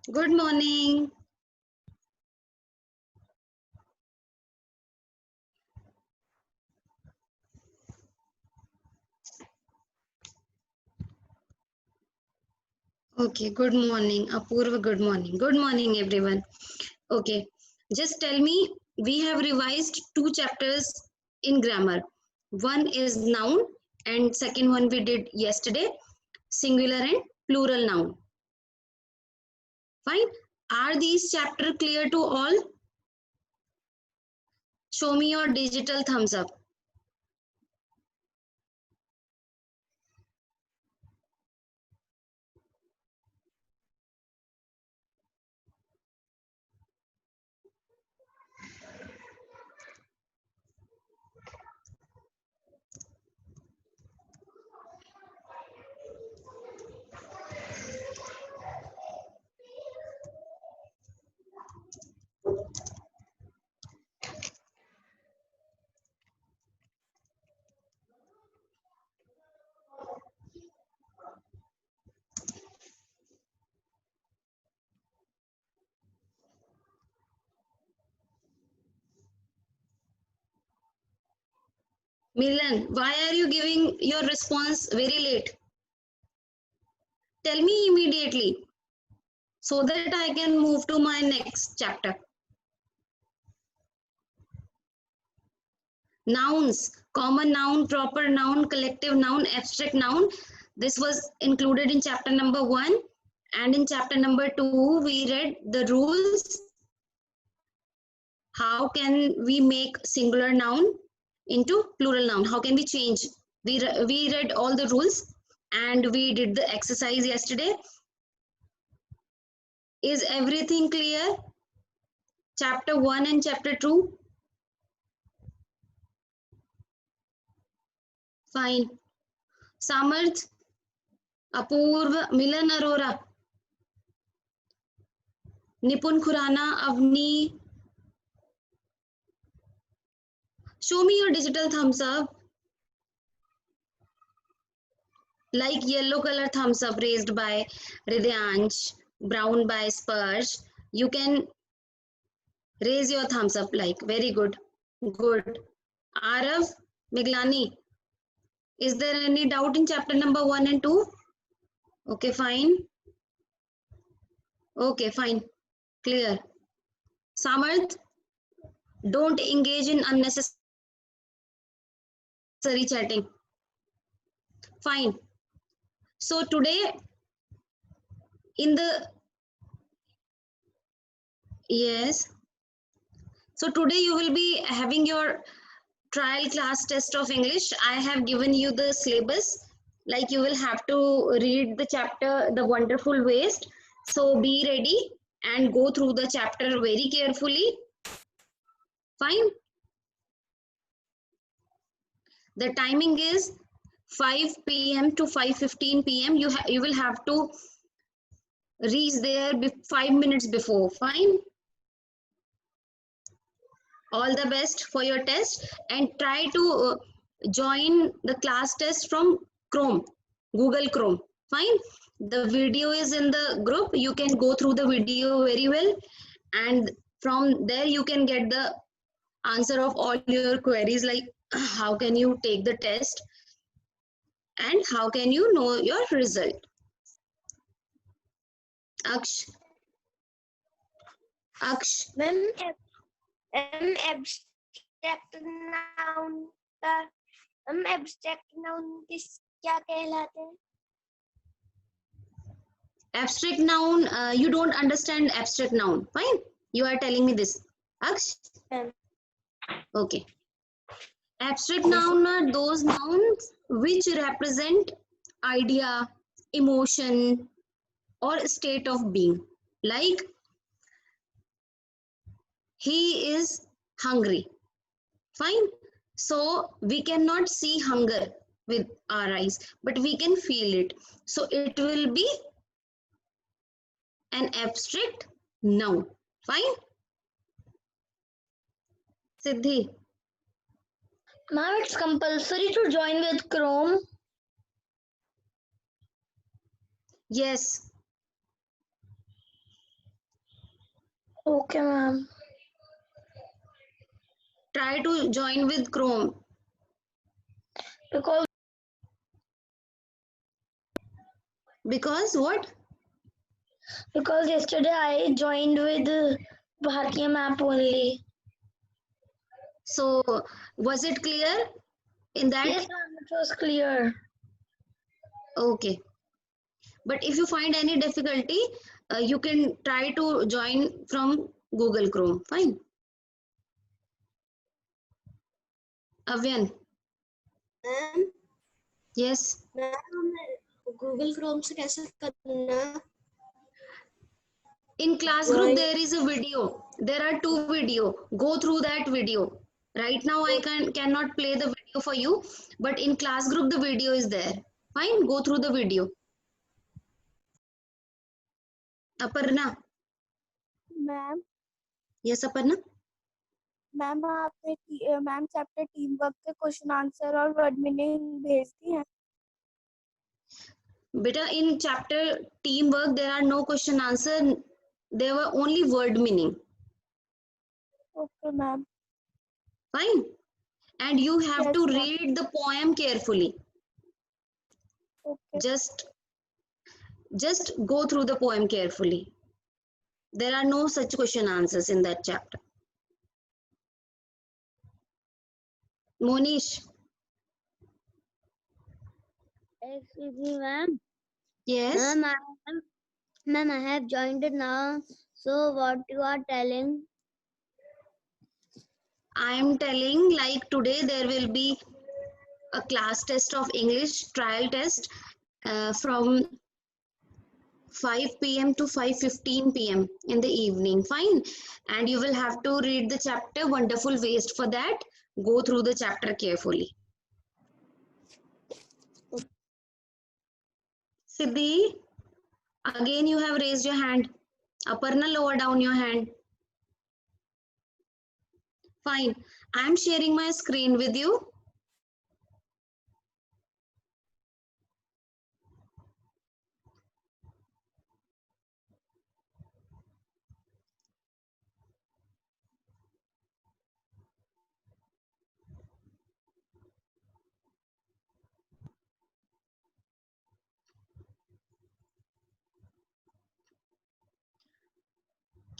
Good morning. Okay, good morning. Apurva, good morning. Good morning, everyone. Okay, just tell me, we have revised two chapters in grammar. One is noun, and second one we did yesterday, singular and plural noun. Fine. Are these chapters clear to all? Show me your digital thumbs up. Milan, why are you giving your response very late? Tell me immediately so that I can move to my next chapter. Nouns, common noun, proper noun, collective noun, abstract noun. This was included in chapter number 1, and in chapter number 2 we read the rules. How can we make singular noun into plural noun? How can we change? We read all the rules and we did the exercise yesterday. Is everything clear? Chapter 1 and chapter 2? Fine. Samarth, Apurva, Milan Arora, Nipun Khurana, Avni. Show me your digital thumbs up. Like yellow color thumbs up raised by Ridyansh, brown by Sparsh. You can raise your thumbs up like. Very good. Good. Arav, Miglani, is there any doubt in chapter number 1 and 2? Okay, fine. Okay, fine. Clear. Samarth, don't engage in unnecessary chatting. Fine. So today in the yes. So today you will be having your trial class test of English. I have given you the syllabus. Like you will have to read the chapter The Wonderful Waste. So be ready and go through the chapter very carefully. Fine. The timing is 5 p.m. to 5:15 p.m. You will have to reach there 5 minutes before. Fine. All the best for your test and try to join the class test from Chrome, Google Chrome. Fine. The video is in the group. You can go through the video very well, and from there you can get the answer of all your queries, like how can you take the test and how can you know your result. Aksh, Aksh, abstract noun का abstract noun किस क्या कहलाते हैं? abstract noun, you don't understand abstract noun. Fine, you are telling me this, Aksh. Okay. Abstract noun are those nouns which represent idea, emotion, or state of being. Like, he is hungry. Fine. So we cannot see hunger with our eyes, but we can feel it. So it will be an abstract noun. Fine. Siddhi. Ma'am, it's compulsory to join with Chrome. Yes. Okay, ma'am. Try to join with Chrome. Because What? yesterday I joined with Bhartiya map only. So was it clear in that? Yes, ma'am, it was clear. Okay. But if you find any difficulty, you can try to join from Google Chrome. Fine. Avyan. Ma'am Yes. Google Chrome से कैसे करना? In class group there is a video. There are 2 video. Go through that video. Right now I cannot play the video for you, but in class group the video is there. Fine. Go through the video. Aparna. Ma'am Yes, Aparna. Ma'am आपने ma'am chapter team work के question answer और word meaning भेज दी है? Beta, in chapter teamwork there are no question answer. There were only word meaning. Okay ma'am. Fine. And you have Yes, to ma'am. read the poem carefully. Okay. Just go through the poem carefully. There are no such question answers in that chapter. Monish. Excuse me, ma'am. Yes. Ma'am, I have joined it now. So what you are telling? I am telling, like today there will be a class test of English, trial test from 5 p.m. to 5:15 p.m. in the evening. Fine. And you will have to read the chapter Wonderful Waste. For that, go through the chapter carefully. Siddhi, again you have raised your hand. Aparna, lower down your hand. Fine. I am sharing my screen with you.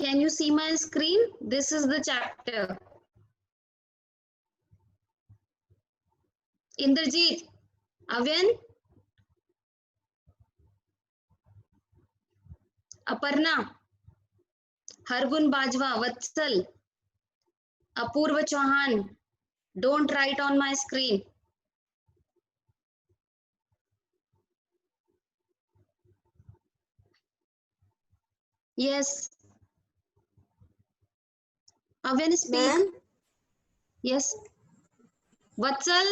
Can you see my screen? This is the chapter. Indrajit, Avyan, Aparna, Hargun Bajwa, Vatsal, Apurva Chauhan. Don't write on my screen. Yes. Avyan, speak. Ma'am Yes. Vatsal.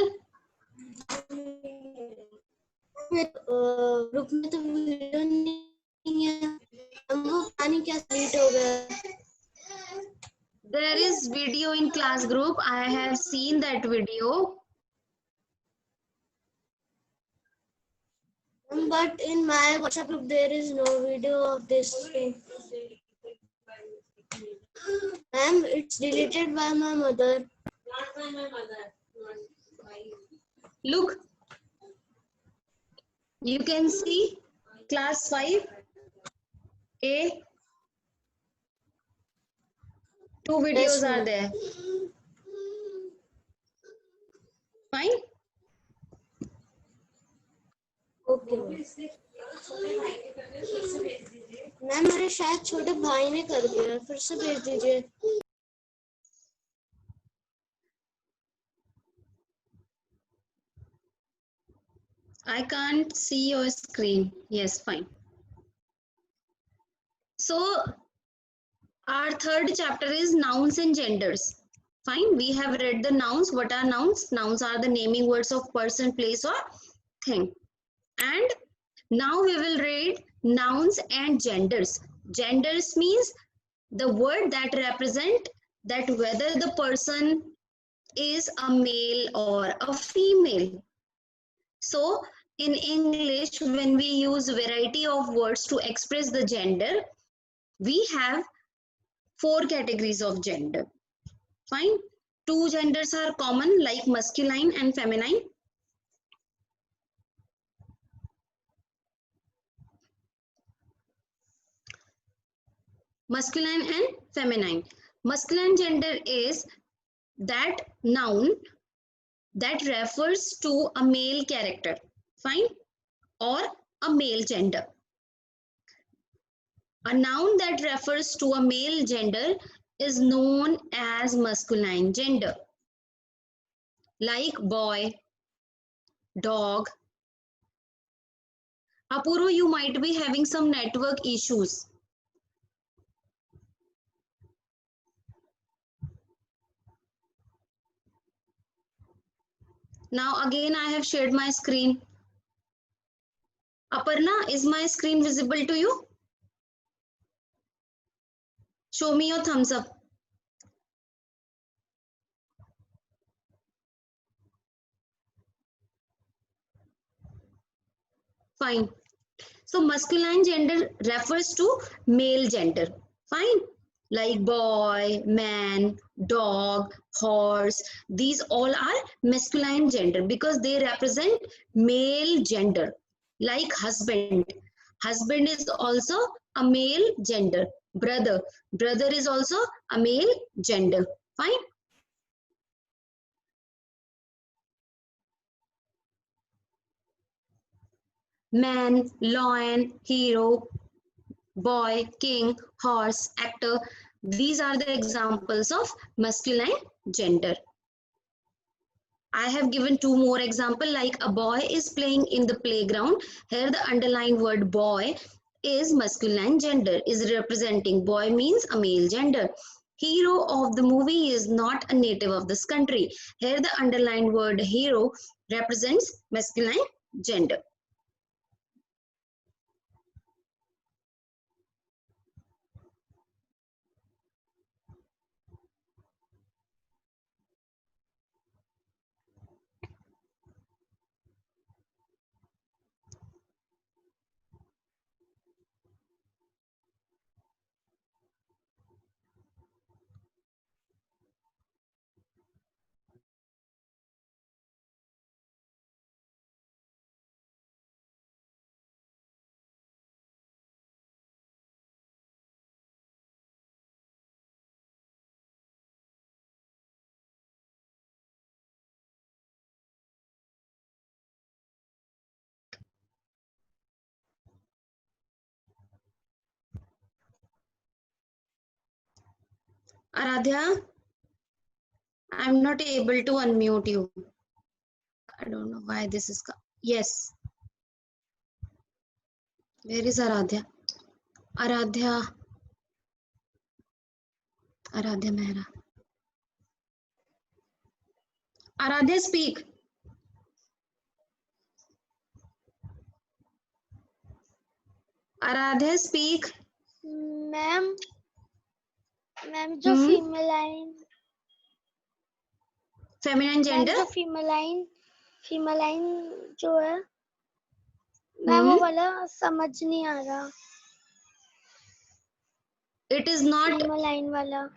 Group में तो video नहीं है, वो पानी क्या delete हो गया? There is video in class group. I have seen that video. But in my WhatsApp group there is no video of this thing. Ma'am, it's deleted by my mother. Not by my mother. Look. You can see class 5 A. 2 videos Yes, are ma'am. there. Fine. Okay ma'am, मेरे शायद छोटे भाई ने कर दिया, फिर से भेज दीजिए. I can't see your screen. Yes, fine. So our third chapter is nouns and genders. Fine. We have read the nouns. What are nouns? Nouns are the naming words of person, place or thing. And now we will read nouns and genders. Genders means the word that represent that whether the person is a male or a female. So in English, when we use variety of words to express the gender, we have 4 categories of gender. Fine. 2 genders are common, like masculine and feminine. Masculine and feminine. Masculine gender is that noun that refers to a male character, fine, or a male gender. A noun that refers to a male gender is known as masculine gender, like boy, dog. Apurva, you might be having some network issues. Now again I have shared my screen. Aparna, is my screen visible to you? Show me your thumbs up. Fine. So masculine gender refers to male gender. Fine. Like boy, man, dog, horse. These all are masculine gender because they represent male gender. Like husband. Husband is also a male gender. Brother. Brother is also a male gender. Fine. Man, lion, hero, boy, king, horse, actor. These are the examples of masculine gender. I have given 2 more examples, like a boy is playing in the playground. Here the underlined word boy is masculine gender, is representing boy means a male gender. Hero of the movie is not a native of this country. Here the underlined word hero represents masculine gender. Aradhya, I'm not able to unmute you. I don't know why this is. Yes. Where is Aradhya? Aradhya. Aradhya Mehra. Aradhya, speak. Aradhya, speak. Ma'am ma'am जो फीमेलाइन Feminine gender. जो फीमेलाइन जो है मैं वो वाला समझ नहीं आ रहा. It is not. फीमेलाइन वाला.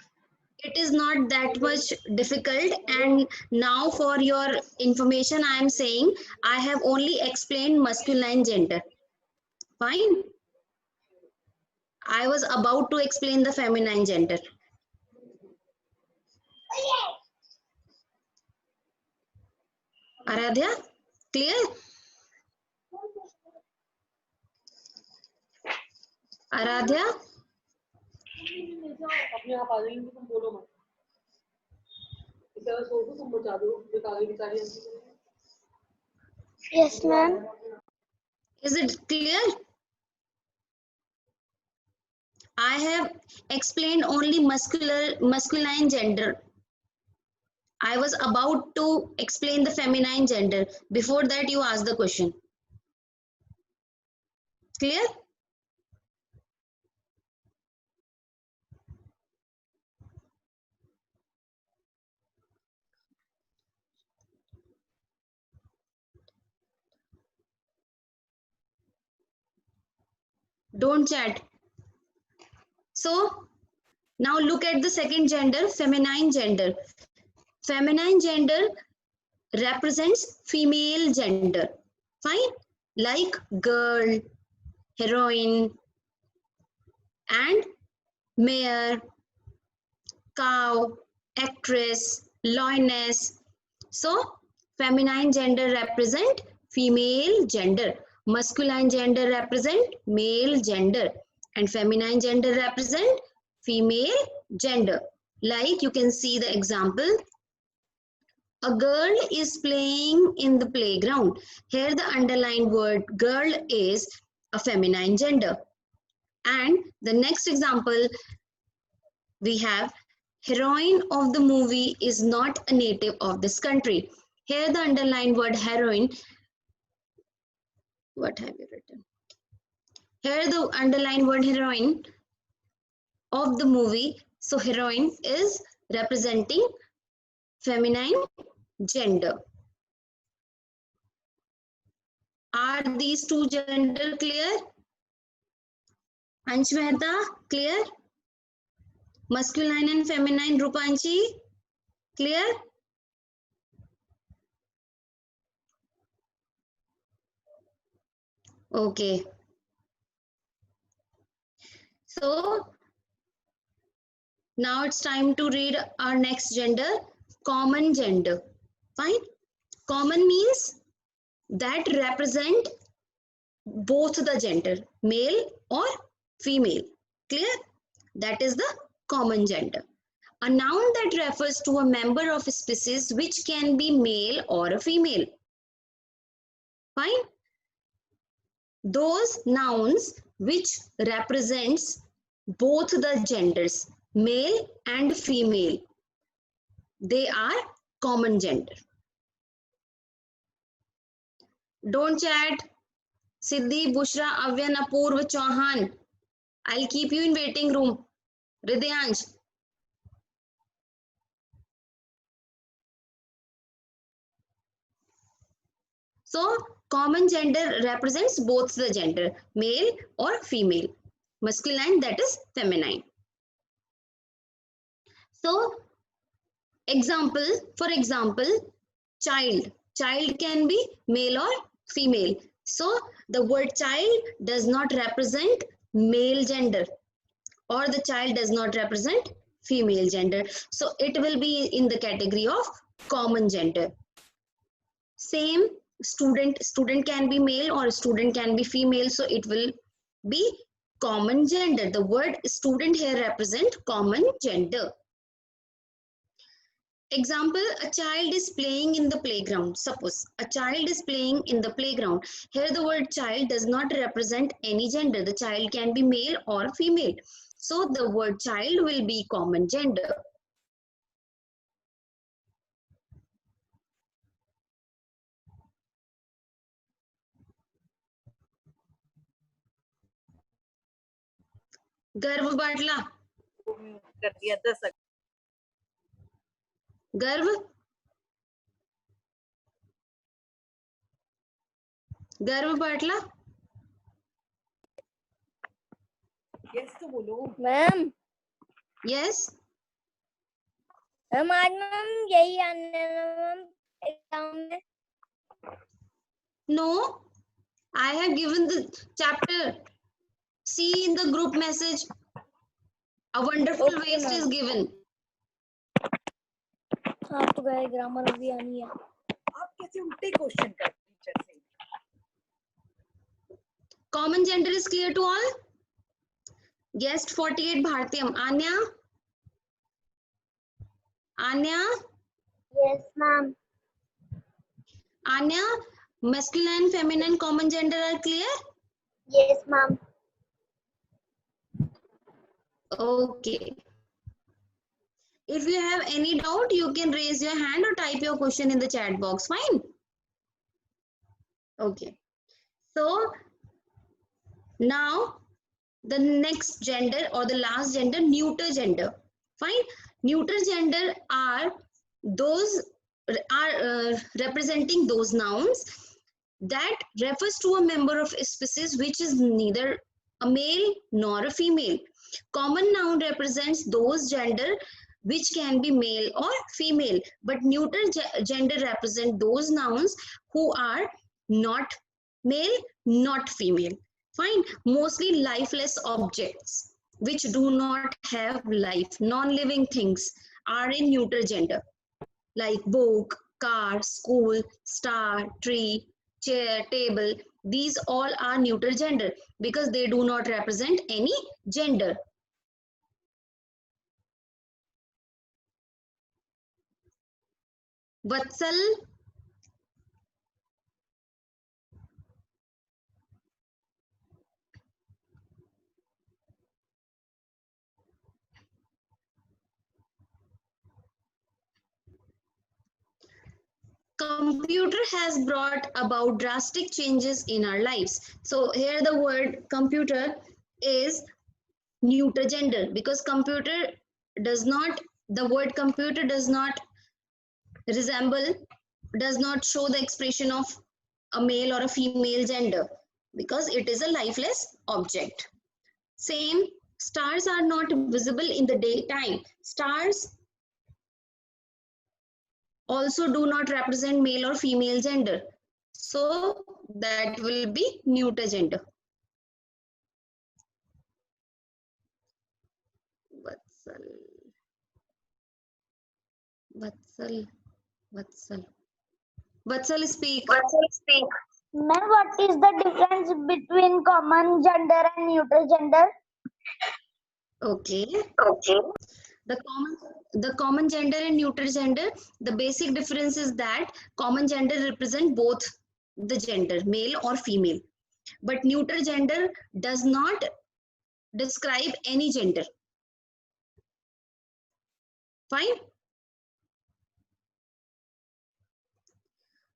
It is not that much difficult, and now for your information I am saying I have only explained masculine gender. Fine. I was about to explain the feminine gender. Aradhya, clear? Aradhya? अपने आप आ जाएंगे तुम बोलो मत इसे सो तुम बचा दो बेकारी बेचारी Yes, ma'am. Is it clear? I have explained only masculine gender. I was about to explain the feminine gender. Before that, you asked the question. Clear? Don't chat. So, Now look at the second gender, feminine gender. Feminine gender represents female gender. Fine? Like girl, heroine, and mare, cow, actress, lioness. So feminine gender represent female gender. Masculine gender represent male gender. And feminine gender represent female gender. Like you can see the example. A girl is playing in the playground. Here the underlined word girl is a feminine gender. And the next example we have, heroine of the movie is not a native of this country. Here the underlined word heroine, what have you written? Here the underlined word heroine of the movie. So heroine is representing feminine gender. Are these two gender clear? Ansh Mehta, clear? Masculine and feminine, Rupanchi, clear? Okay. So now it's time to read our next gender, common gender. Fine. Common means that represent both the gender, male or female. Clear? That is the common gender. A noun that refers to a member of a species which can be male or a female. Fine? Those nouns which represents both the genders, male and female, they are common gender. Don't chat. Siddhi, Bushra, Avyan, Apurva, Chauhan. I'll keep you in waiting room. Ridyansh. So, common gender represents both the gender, male or female. Masculine, that is feminine. So, for example, child. Child can be male or female. So, the word child does not represent male gender, or the child does not represent female gender. So, it will be in the category of common gender. Same, student can be male or student can be female, so it will be common gender. The word student here represent common gender. Example, a child is playing in the playground. Suppose a child is playing in the playground. Here the word child does not represent any gender. The child can be male or female. So the word child will be common gender. गर्व बाटला कर दिया 10 गर्व गर्व बाटला yes तो बोलो ma'am yes ma'am आज ma'am यही आने मैम एग्जाम में No, I have given the chapter. See in the group message. A wonderful Okay, waste is given. हाँ तो गए ग्रामर भी आनी है आप कैसे उल्टे क्वेश्चन कर टीचर से Common gender is clear to all? Guest 48 Bhartiyam. Anya? Anya? Yes, ma'am. Anya? Masculine, feminine, common gender are clear? Yes, ma'am. Okay. If you have any doubt, you can raise your hand or type your question in the chat box. Fine. Okay. So, now the next gender or the last gender, neuter gender. Fine. Neuter gender are those representing those nouns that refers to a member of a species which is neither a male nor a female. Common noun represents those gender which can be male or female, but neuter gender represent those nouns who are not male, not female. Fine. Mostly lifeless objects which do not have life, non-living things are in neuter gender, like book, car, school, star, tree, chair, table. These all are neuter gender because they do not represent any gender. Vatsal, computer has brought about drastic changes in our lives. So here the word computer is neuter gender because computer does not, the word computer does not resemble, does not show the expression of a male or a female gender because it is a lifeless object. Same, stars are not visible in the daytime. Stars also do not represent male or female gender. So that will be neuter gender. Vatsal, Vatsal, Vatsal. Vatsal, speak. Ma'am, what is the difference between common gender and neutral gender? Okay. The common gender and neuter gender, the basic difference is that common gender represent both the gender, male or female. But neuter gender does not describe any gender. Fine.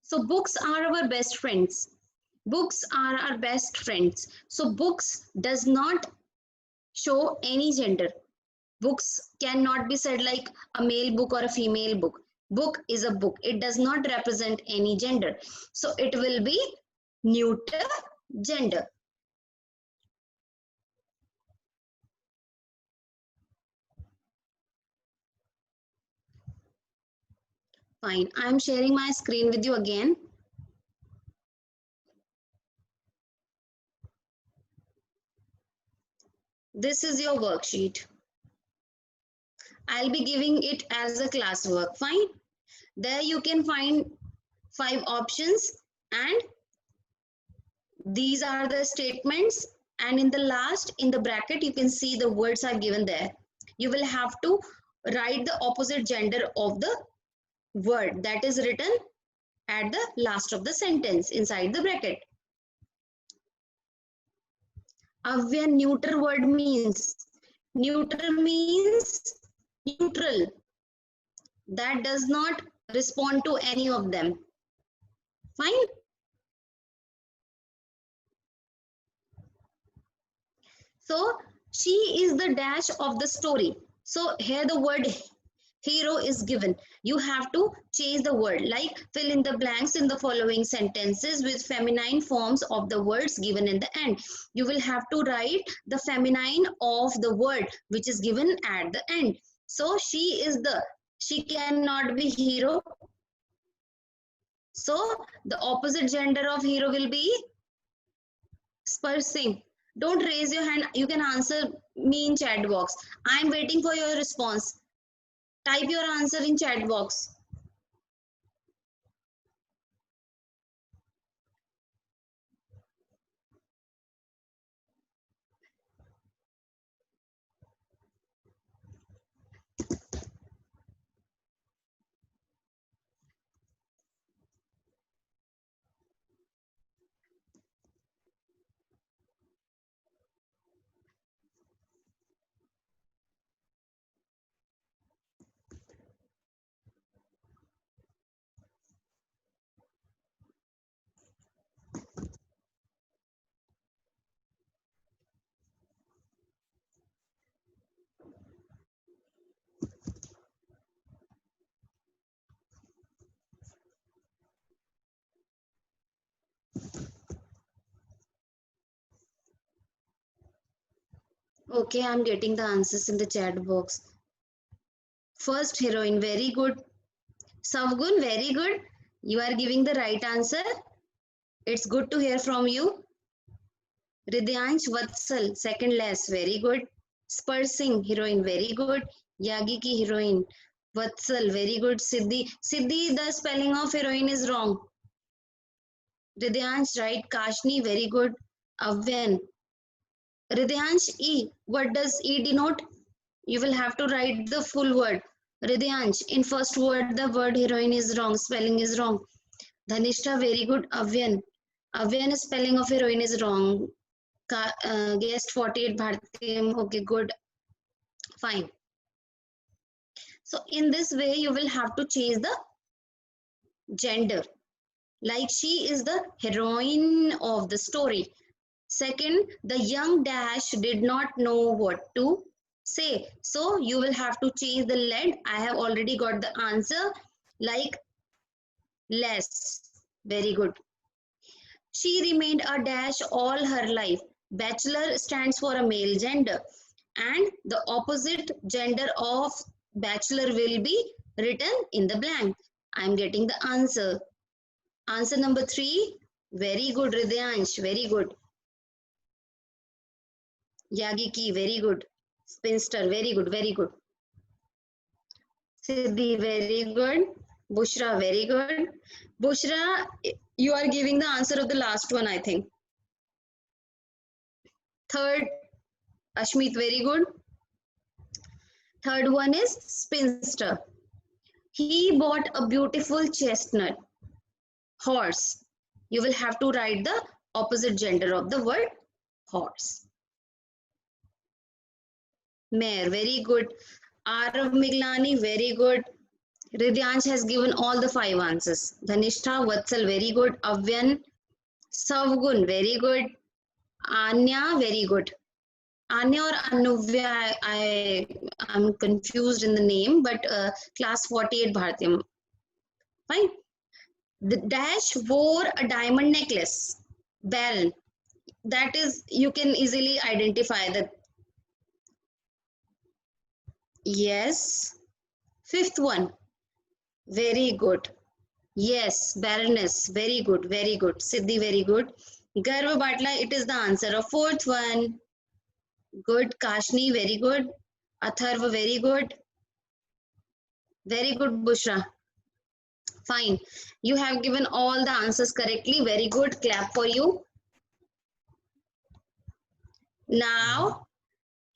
So books are our best friends. Books are our best friends. So books does not show any gender. Books cannot be said like a male book or a female book. Book is a book. It does not represent any gender. So it will be neuter gender. Fine. I am sharing my screen with you again. This is your worksheet. I'll be giving it as a classwork. Fine. There you can find 5 options and these are the statements, and in the last, in the bracket, you can see the words are given there. You will have to write the opposite gender of the word that is written at the last of the sentence inside the bracket. Avya, neuter word means, neuter means neutral. That does not respond to any of them. Fine. So she is the dash of the story. So here the word hero is given. You have to change the word, like fill in the blanks in the following sentences with feminine forms of the words given in the end. You will have to write the feminine of the word which is given at the end. So she is the, she cannot be hero. So the opposite gender of hero will be Spar Singh. Don't raise your hand. You can answer me in chat box. I am waiting for your response. Type your answer in chat box. Okay, I'm getting the answers in the chat box. First heroine, very good. Savgun, very good. You are giving the right answer. It's good to hear from you. Ridyansh Vatsal, second less, very good. Spur Singh, heroine, very good. Yagi ki heroine, Vatsal, very good. Siddhi, the spelling of heroine is wrong. Ridyansh, right. Kashni, very good. Avyan. Ridyansh, E. What does E denote? You will have to write the full word. Ridyansh, in first word, the word heroine is wrong. Spelling is wrong. Dhanishta, very good. Avyan. Avyan, spelling of heroine is wrong. Guessed 48 Bhartiyam. Okay, good. Fine. So in this way, you will have to change the gender. Like she is the heroine of the story. Second, the young dash did not know what to say. So you will have to change the lead. I have already got the answer like less. Very good. She remained a dash all her life. Bachelor stands for a male gender. And the opposite gender of bachelor will be written in the blank. I am getting the answer. Answer number 3. Very good, Ridyansh. Very good. Yagiki, very good. Spinster, very good, very good. Siddhi, very good. Bushra, very good. Bushra, you are giving the answer of the last one, I think. Third, Ashmit, very good. Third one is spinster. He bought a beautiful chestnut horse. You will have to write the opposite gender of the word horse. Mare, very good. Arav Miglani, very good. Ridyansh has given all the 5 answers. Dhanishta, Vatsal, very good. Avyan, Savgun, very good. Anya, very good. Anya or Anuvya, I am confused in the name, but class 48 Bhartiyam. Fine. The dash wore a diamond necklace. Bell. That is, you can easily identify that. Yes. Fifth one. Very good. Yes, Baroness. Very good. Very good. Siddhi, very good. Garva Batla, it is the answer of fourth one. Good. Kashni, very good. Atharva, very good. Very good, Bushra. Fine. You have given all the answers correctly. Very good. Clap for you. Now,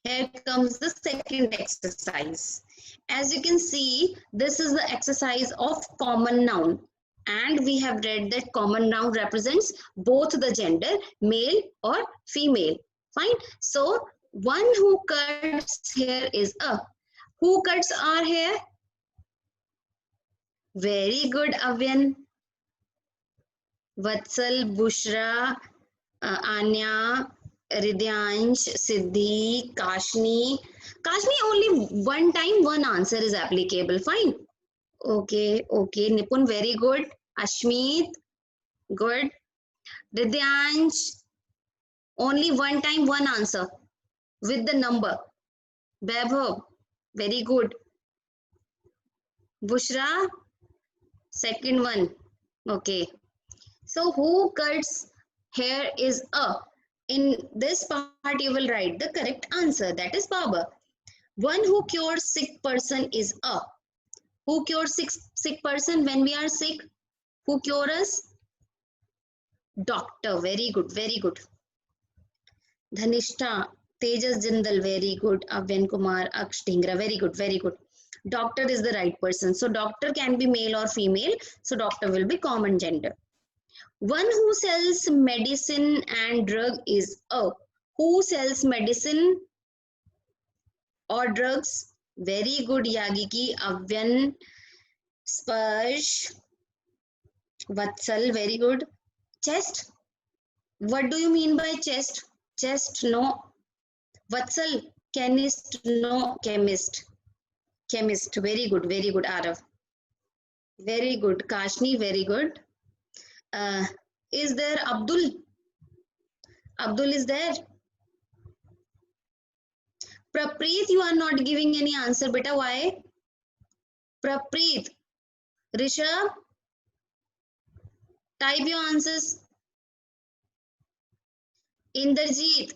here comes the second exercise. As you can see, this is the exercise of common noun. And we have read that common noun represents both the gender, male or female. Fine. So, one who cuts hair is a. Who cuts our hair? Very good, Avyan. Vatsal, Bushra, Anya, Ridyansh, Siddhi, Kashni. Kashni, only one time one answer is applicable. Fine. Okay, okay. Nipun, very good. Ashmeet, good. Ridyansh, only one time one answer with the number. Vaibhav, very good. Bushra, second one. Okay. So who cuts hair is a. In this part, you will write the correct answer. That is barber. One who cures sick person is a. Who cures sick person when we are sick? Who cures us? Doctor. Very good. Very good. Dhanishta, Tejas Jindal. Very good. Avyan Kumar, Aksh Dhingra. Very good. Very good. Doctor is the right person. So doctor can be male or female. So doctor will be common gender. One who sells medicine and drug is a. Who sells medicine or drugs? Very good, Yagiki, Avyan, Sparsh, Vatsal, very good. Chest. What do you mean by chest? Chest, no. Vatsal, chemist, no. Chemist. Chemist, very good, Arav. Very good. Kashni, very good. Is there Abdul? Abdul is there? Prapreet, you are not giving any answer, beta. Why? Prapreet, Rishabh, type your answers. Inderjeet,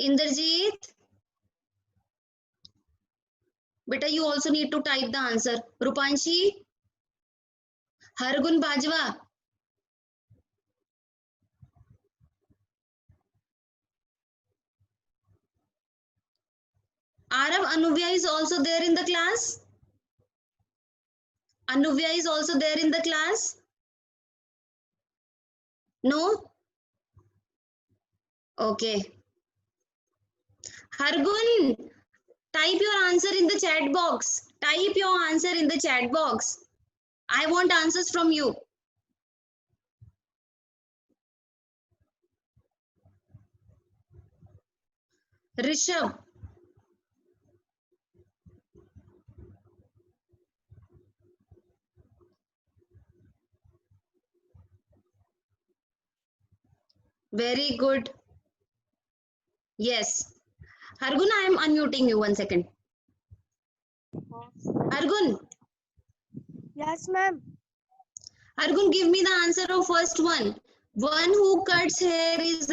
Inderjeet, beta, you also need to type the answer. Rupanshi, Hargun Bajwa, Arav Anuvya is also there in the class. Anuvya is also there in the class. No? Okay. Hargun, type your answer in the chat box. Type your answer in the chat box. I want answers from you. Rishabh. Very good. Yes. Hargun, I am unmuting you 1 second. Hargun, Yes, ma'am. Hargun, give me the answer of first one. One who cuts hair is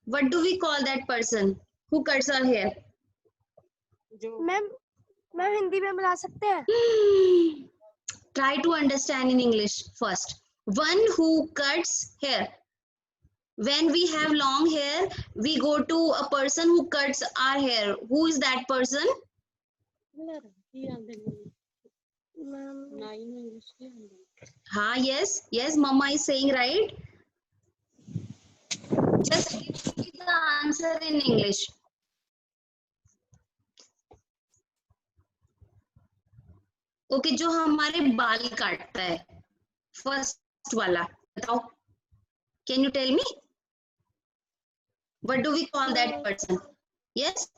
what do we call that person who cuts our hair? Ma'am ma'am Hindi में बुला सकते हैं? Try to understand in English first. One who cuts hair. When we have long hair, we go to a person who cuts our hair. Who is that person? Ha, yes, yes, Mama is saying right. Just give me the answer in English. Okay जो हमारे बाल काटता है first वाला बताओ can you tell me what do we call that person yes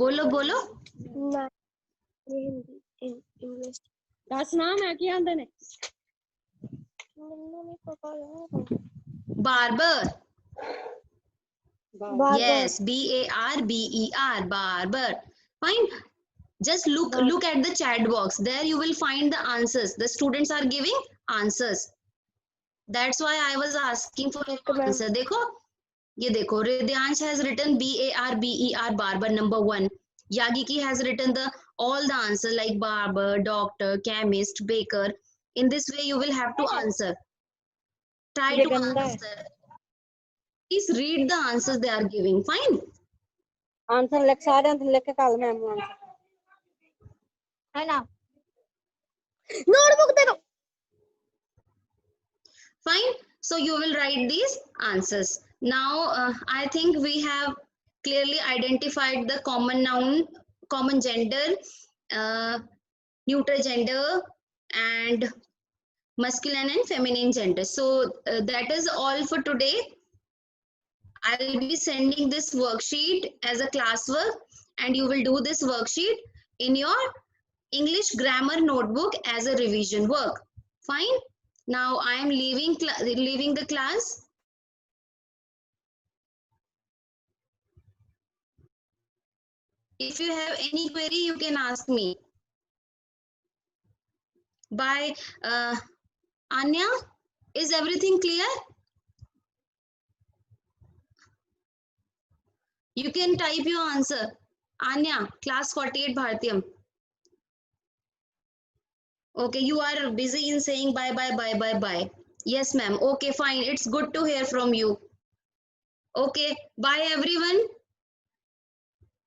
बोलो बोलो ना हिंदी इंग्लिश दस नाम है क्या आंदे ने ਮੈਨੂੰ ਨਹੀਂ ਪਤਾ ਯਾਰ barber Barber. yes BARBER barber fine just look at the chat box there you will find the answers the students are giving answers that's why I was asking for your answer देखो ये देखो Ridyansh has written BARBER barber number 1 Yagiki has written all the answer like barber doctor chemist baker in this way you will have to answer try to answer please read the answers they are giving fine answer लिख सारे answer लिख के कल ma'am answer है ना notebook दे दो fine so you will write these answers now I think we have clearly identified the common noun common gender neuter gender and masculine and feminine gender so that is all for today I'll be sending this worksheet as a classwork and you will do this worksheet in your English grammar notebook as a revision work fine now I am leaving the class if you have any query you can ask me bye Anya is everything clear you can type your answer Anya class 48 Bharatiyam okay you are busy in saying bye yes ma'am okay fine it's good to hear from you okay bye everyone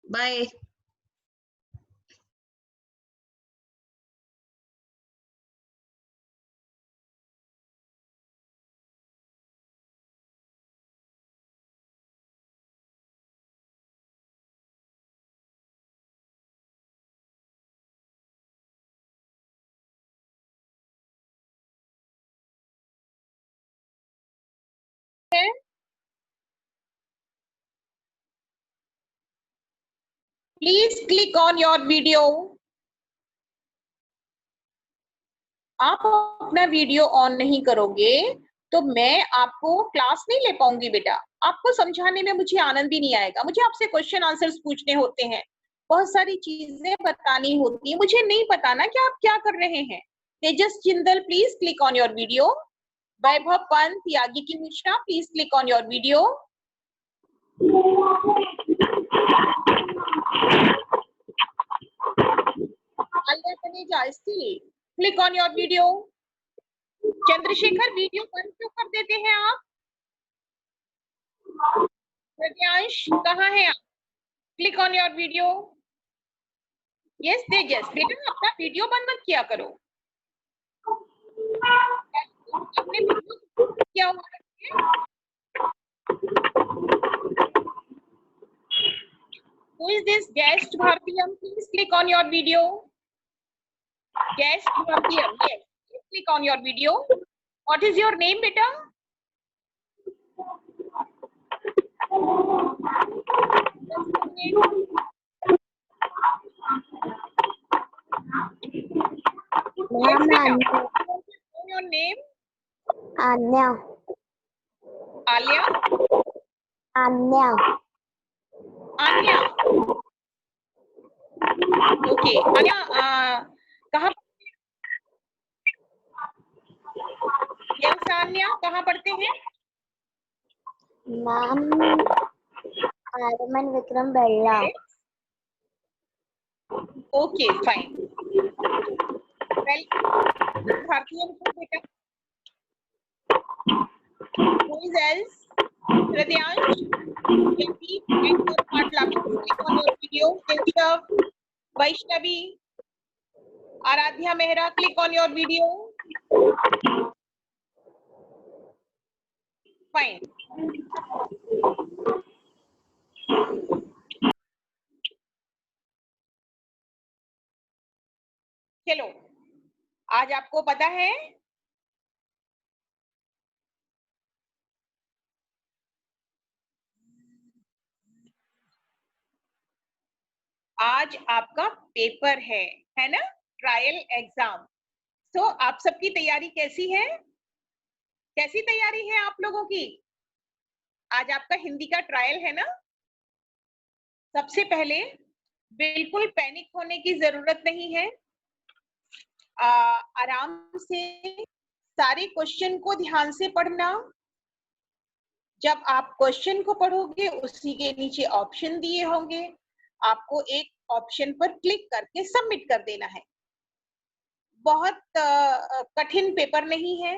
bye please click on your video आप अपना video on नहीं करोगे तो मैं आपको class नहीं ले पाऊंगी बेटा, आपको समझाने में मुझे आनंद भी नहीं आएगा। मुझे आपसे क्वेश्चन आंसर्स पूछने होते हैं, बहुत सारी चीजें बतानी होती है, मुझे नहीं पता ना कि आप क्या कर रहे हैं। Tejas Jindal please click on your video. Vaibhav Pant, Yagiki Mishra please click on your video. Aaliya Taneja still click on your video. Chandrashekhar video बंद क्यों कर देते हैं आप? प्रत्यांश कहाँ है आप? Click on your video. Yes Tejas, बेटा अपना वीडियो बंद मत किया करो। अपने वीडियो क्या हुआ है? Who is this guest Bhartiyam? Please click on your video. Guest Bhartiyam, yes. Please click on your video. What is your name, beta? Yes, beta. Your name? Anya. Alia? Anya. Anya. Okay. Anya, कहाँ? Yes, Anya, कहाँ पढ़ते हैं? Ma'am Aryaman Vikram बेल्ला। Okay, fine. Well, Bhartiyam को बेटा. Who is else? Pradyansh, Yapi, and your Patla. Click on your video. Keshav, Vaishnavi, Aradhya Mehra, click on your video. Fine. चलो, आज आपको पता है आज आपका पेपर है ना, ट्रायल एग्जाम। तो आप सबकी तैयारी कैसी है? कैसी तैयारी है आप लोगों की? आज आपका हिंदी का ट्रायल है ना। सबसे पहले बिल्कुल पैनिक होने की जरूरत नहीं है। आराम से सारे क्वेश्चन को ध्यान से पढ़ना। जब आप क्वेश्चन को पढ़ोगे उसी के नीचे ऑप्शन दिए होंगे, आपको एक ऑप्शन पर क्लिक करके सबमिट कर देना है। बहुत कठिन पेपर नहीं है।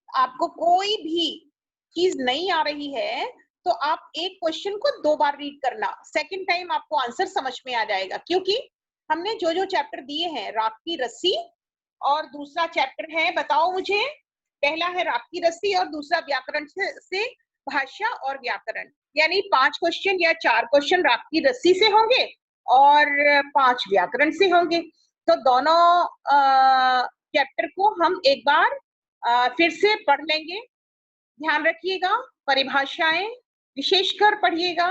आपको कोई भी चीज नहीं आ रही है तो आप एक क्वेश्चन को 2 बार रीड करना, सेकंड टाइम आपको आंसर समझ में आ जाएगा। क्योंकि हमने जो चैप्टर दिए हैं, राख की रस्सी और दूसरा चैप्टर है, बताओ मुझे, पहला है राख की रस्सी और दूसरा व्याकरण से भाषा और व्याकरण। यानी 5 क्वेश्चन या 4 क्वेश्चन राख की रस्सी से होंगे और 5 व्याकरण से होंगे। तो दोनों चैप्टर को हम एक बार फिर से पढ़ लेंगे। ध्यान रखिएगा, परिभाषाएं विशेषकर पढ़िएगा।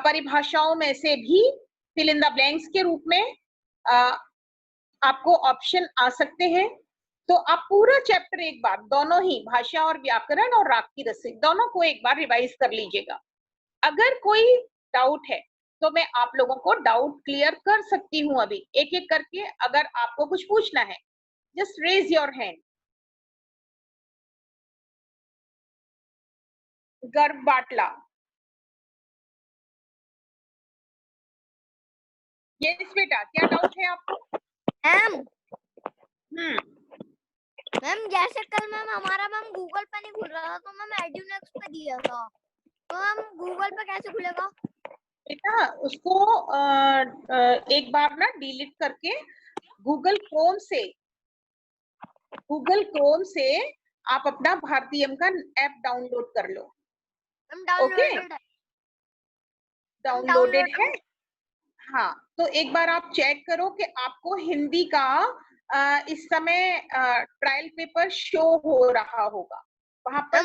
परिभाषाओं में से भी फिल इन द ब्लैंक्स के रूप में आपको ऑप्शन आ सकते हैं। तो आप पूरा चैप्टर एक बार, दोनों ही भाषा और व्याकरण और राख की रस्सी, दोनों को एक बार रिवाइज कर लीजिएगा। अगर कोई डाउट है तो मैं आप लोगों को डाउट क्लियर कर सकती हूँ अभी एक एक करके। अगर आपको कुछ पूछना है, जस्ट रेज योर हैंड। गर्भ बाटला, यस बेटा, क्या डाउट है आपको? मैम जैसे कल मैम हमारा गूगल पे नहीं खुल रहा था तो मैम एड्यूनेक्स पे दिया था, तो मैम गूगल पे कैसे खुलेगा? बेटा उसको एक बार ना डिलीट करके गूगल क्रोम से आप अपना भारतीयम का ऐप डाउनलोड कर लो। ओके, डाउनलोडेड है। हाँ, तो एक बार आप चेक करो कि आपको हिंदी का इस समय ट्रायल पेपर शो हो रहा होगा वहां पर।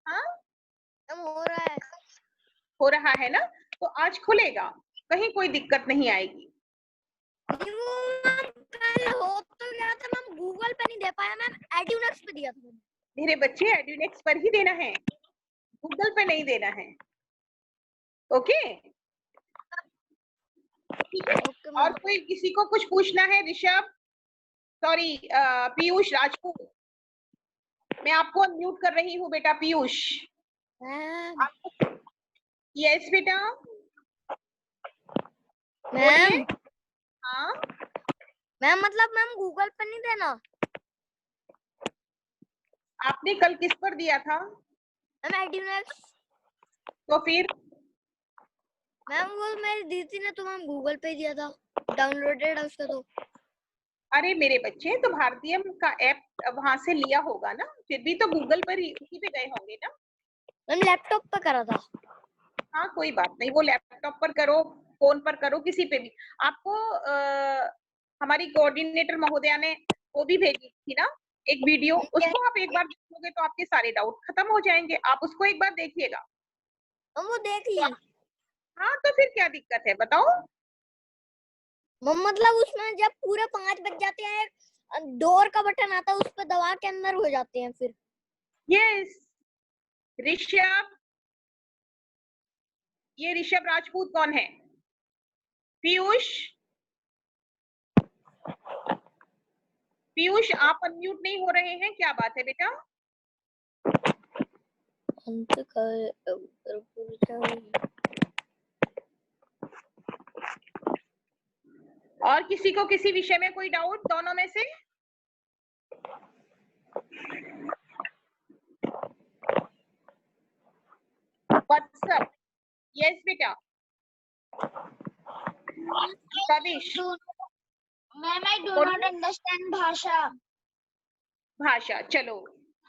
हाँ, हो रहा है ना, तो आज खुलेगा, कहीं कोई दिक्कत नहीं आएगी। कल हो तो गया था मैम, गूगल पे नहीं दे पाया मैम, एड्यूनेक्स पे दिया था मैंने। मेरे बच्चे एड्यूनेक्स पर ही देना है, गूगल पे नहीं देना है। ओके ठीक है। ओके और मैम। कोई किसी को कुछ पूछना है? ऋषभ, सॉरी पीयूष राजपूत, मैं आपको अनम्यूट कर रही हूँ बेटा। पीयूष, मैम यस बेटा मैम बोलिए। हाँ मैम मतलब मैम गूगल पे नहीं देना आपने कल किस पर दिया था? मैम, एड्यूनेक्स। तो फिर मैम वो मेरी दीदी ने तो मैम गूगल पे दिया था, डाउनलोडेड है उसका तो। अरे मेरे बच्चे, तो भारतीयम का ऐप वहां से लिया होगा ना, फिर भी तो गूगल पर ही उसी पे गए होंगे ना। मैम लैपटॉप पे करा था। हाँ कोई बात नहीं, वो लैपटॉप पर करो, फोन पर करो, किसी पे भी। आपको हमारी कोऑर्डिनेटर महोदया ने वो भी भेजी थी ना एक वीडियो, उसको आप एक बार देखोगे तो आपके सारे डाउट खत्म हो जाएंगे। आप उसको एक बार देखिएगा। मैम वो देख ली। हाँ तो फिर क्या दिक्कत है बताओ? मैम मतलब उसमें जब पूरे 5 बज जाते हैं, डोर का बटन आता है, उस पर दबा के अंदर हो जाते हैं फिर। यस ऋषभ, ये ऋषभ राजपूत कौन है? पीयूष, पीयूष आप अनम्यूट नहीं हो रहे हैं, क्या बात है बेटा? और किसी को किसी विषय में कोई डाउट दोनों में से? व्हाट्सएप, यस बेटा। Savish, ma'am I do not understand bhasha. भाषा, चलो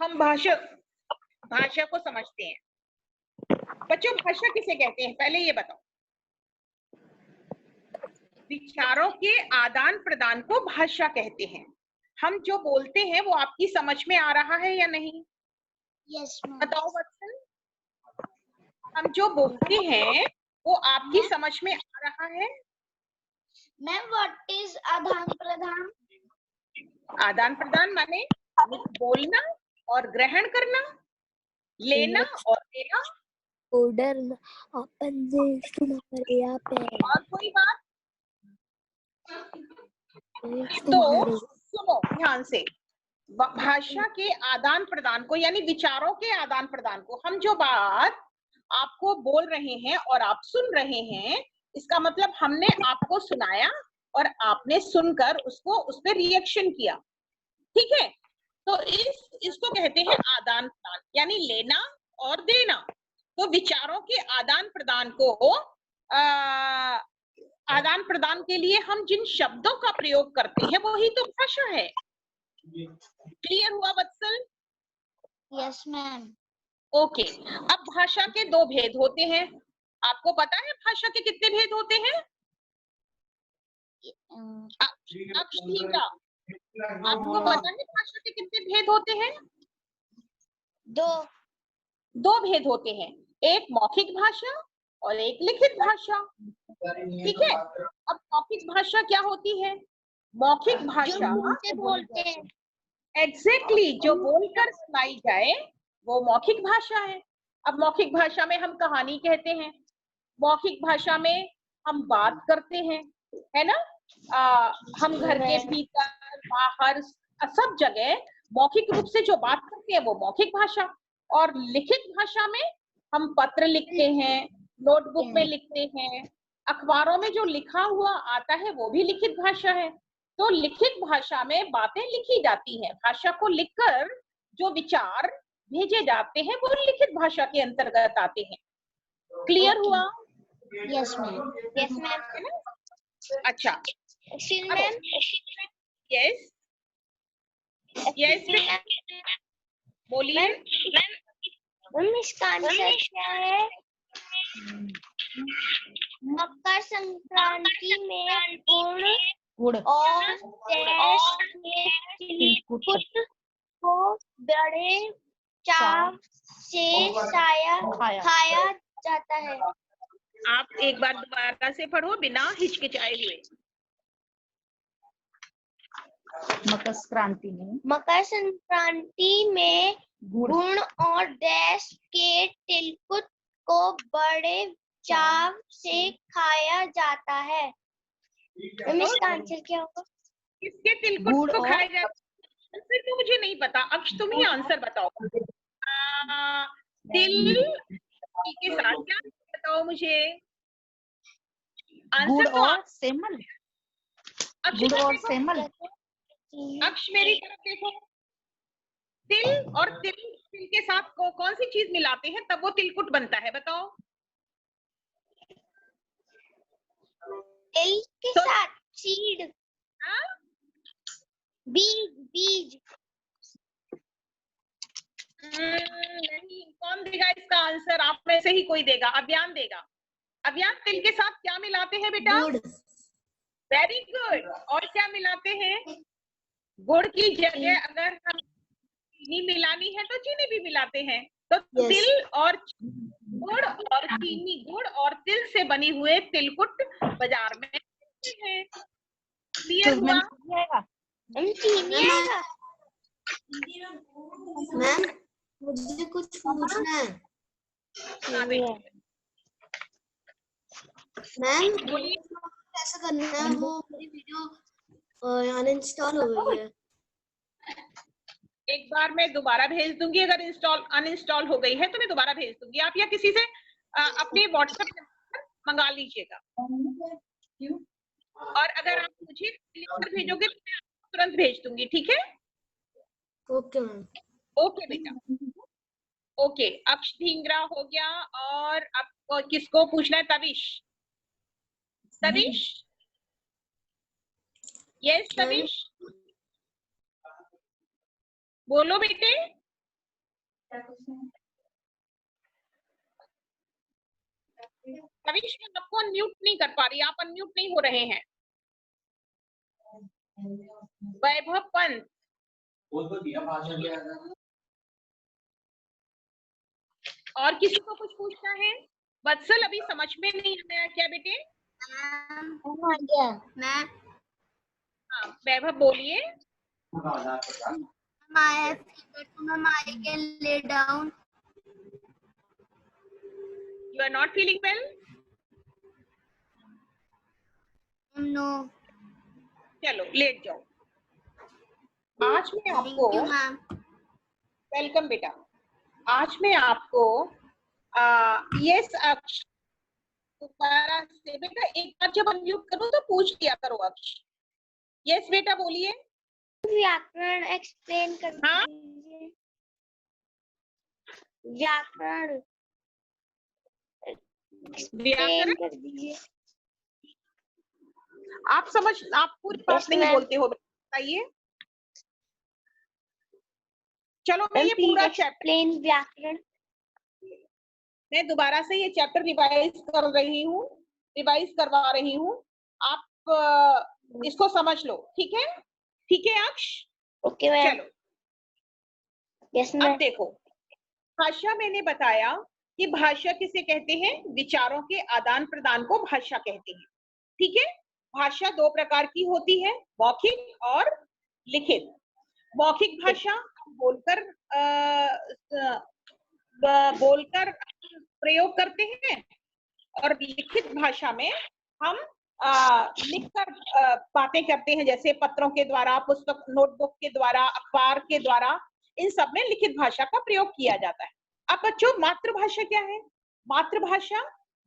हम भाषा को समझते हैं। बच्चों भाषा किसे कहते हैं पहले ये बताओ? विचारों के आदान प्रदान को भाषा कहते हैं। हम जो बोलते हैं वो आपकी समझ में आ रहा है या नहीं? Yes ma'am. बताओ वत्सल, हम जो बोलते हैं वो आपकी समझ में आ रहा है? मैम व्हाट इज आदान प्रदान? आदान प्रदान माने बोलना और ग्रहण करना, लेना और देना। ऑर्डर अपन देश तुम्हारे यहाँ पे। और कोई बात? तो सुनो ध्यान से, भाषा के आदान प्रदान को यानी विचारों के आदान प्रदान को, हम जो बात आपको बोल रहे हैं और आप सुन रहे हैं, इसका मतलब हमने आपको सुनाया और आपने सुनकर उसको उस पर रिएक्शन किया, ठीक है? तो इसको कहते हैं आदान प्रदान, यानी लेना और देना। तो विचारों के आदान प्रदान को आदान प्रदान के लिए हम जिन शब्दों का प्रयोग करते हैं वही तो भाषा है। क्लियर हुआ वत्सल? Yes ma'am. ओके, अब भाषा के दो भेद होते हैं। आपको पता है भाषा के कितने भेद होते हैं? अक्षिता, आपको पता है भाषा के कितने भेद होते हैं? दो भेद होते हैं, एक मौखिक भाषा और एक लिखित भाषा, ठीक है? अब मौखिक भाषा क्या होती है? मौखिक भाषा बोलते हैं। एग्जैक्टली जो बोलकर सुनाई जाए वो मौखिक भाषा है। अब मौखिक भाषा में हम कहानी कहते हैं, मौखिक भाषा में हम बात करते हैं, है ना? हम घर के भीतर बाहर सब जगह मौखिक रूप से जो बात करते हैं वो मौखिक भाषा। और लिखित भाषा में हम पत्र लिखते हैं, नोटबुक में लिखते हैं, अखबारों में जो लिखा हुआ आता है वो भी लिखित भाषा है। तो लिखित भाषा में बातें लिखी जाती हैं, भाषा को लिखकर जो विचार भेजे जाते हैं वो लिखित भाषा के अंतर्गत आते हैं। क्लियर हुआ? Yes ma'am. Yes ma'am. अच्छा, मैम। यस यस बोलिए। मैम इसका आंसर क्या है? मकर संक्रांति में गुड़ और तिलकुट को बड़े चाव से खाया जाता है। आप एक बार दोबारा से पढ़ो बिना हिचकिचाए हुए। मकर संक्रांति में मकर संक्रांति में गुड़ गुड़ और डैश के तिलकुट को बड़े चाव से खाया जाता है। मैम इसका आंसर क्या होगा? किसके तिलकुट गुड़ को और खाया जाता है? आंसर तो मुझे नहीं पता। अक्ष तुम ही आंसर बताओ। तिल के साथ क्या बताओ मुझे गुड़ आंसर तो। और सेमल, अक्ष गुड़ और देखो, सेमल। अक्ष मेरी तरफ देखो। तिल और तिल के साथ कौन सी चीज मिलाते हैं तब वो तिलकुट बनता है, बताओ। तिल के तो- साथ सीड, हाँ? बीज। नहीं, कौन देगा इसका आंसर? आप में से ही कोई देगा। अभियान देगा। अभियान, तिल के साथ क्या मिलाते हैं बेटा? Very good. और क्या मिलाते हैं? गुड़ की जगह अगर हम चीनी मिलानी है तो चीनी भी मिलाते हैं। तो तिल और गुड़ और चीनी, गुड़ और तिल से बनी हुए तिलकुट बाजार में है। क्लियर हुआ? मैम चीनी आएगा। मैम मुझे कुछ पूछना है। हाँ बेटा, मैम बोलिए। कैसे करना है? वो मेरी वीडियो अनइंस्टॉल हो गई है। एक बार मैं दोबारा भेज दूंगी। अगर अनइंस्टॉल हो गई है तो मैं दोबारा भेज दूंगी। आप या किसी से अपने व्हाट्सएप नंबर मंगा लीजिएगा। और अगर आप मुझे लिखकर भेजोगे तो मैं आपको तुरंत भेज दूंगी। ठीक है? Okay ma'am. ओके बेटा, ओके। अक्ष ढींगरा हो गया। और अब किसको पूछना है? तविश। तविश, यस तविश, बोलो बेटे। तविश, मैं आपको अनम्यूट नहीं कर पा रही। आप अनम्यूट नहीं हो रहे हैं। वैभव पंत, और किसी को कुछ पूछना है? वत्सल, अभी समझ में नहीं आया क्या बेटे? मैम हाँ, वैभव बोलिए। I can lay down. You are not feeling well? No. चलो लेट जाओ। आज मैं आपको, Thank you, ma'am. वेलकम बेटा। आज मैं आपको यस अक्ष, दोबारा से बेटा एक बार जब अनम्यूट करूं तो पूछ लिया करो अक्ष। यस बेटा बोलिए। व्याकरण एक्सप्लेन कर हाँ? दीजिए। व्याकरण व्याकरण कर दीजिए। आप पूरी बात Yes, नहीं ma'am. बोलते हो, बताइए। चलो मैं ये पूरा चैप्टर, एक्सप्लेन व्याकरण। मैं दोबारा से ये चैप्टर रिवाइज करवा रही हूँ। आप इसको समझ लो। ठीक है? ठीक है अक्ष? Okay ma'am. चलो यस अब मैम। देखो, भाषा मैंने बताया कि भाषा किसे कहते हैं? विचारों के आदान प्रदान को भाषा कहते हैं। ठीक है? भाषा दो प्रकार की होती है, मौखिक और लिखित। मौखिक भाषा बोलकर प्रयोग करते हैं, और लिखित भाषा में हम लिखकर बातें करते हैं, जैसे पत्रों के द्वारा, पुस्तक, नोटबुक के द्वारा, अखबार के द्वारा। इन सब में लिखित भाषा का प्रयोग किया जाता है। अब बच्चों, मातृभाषा क्या है? मातृभाषा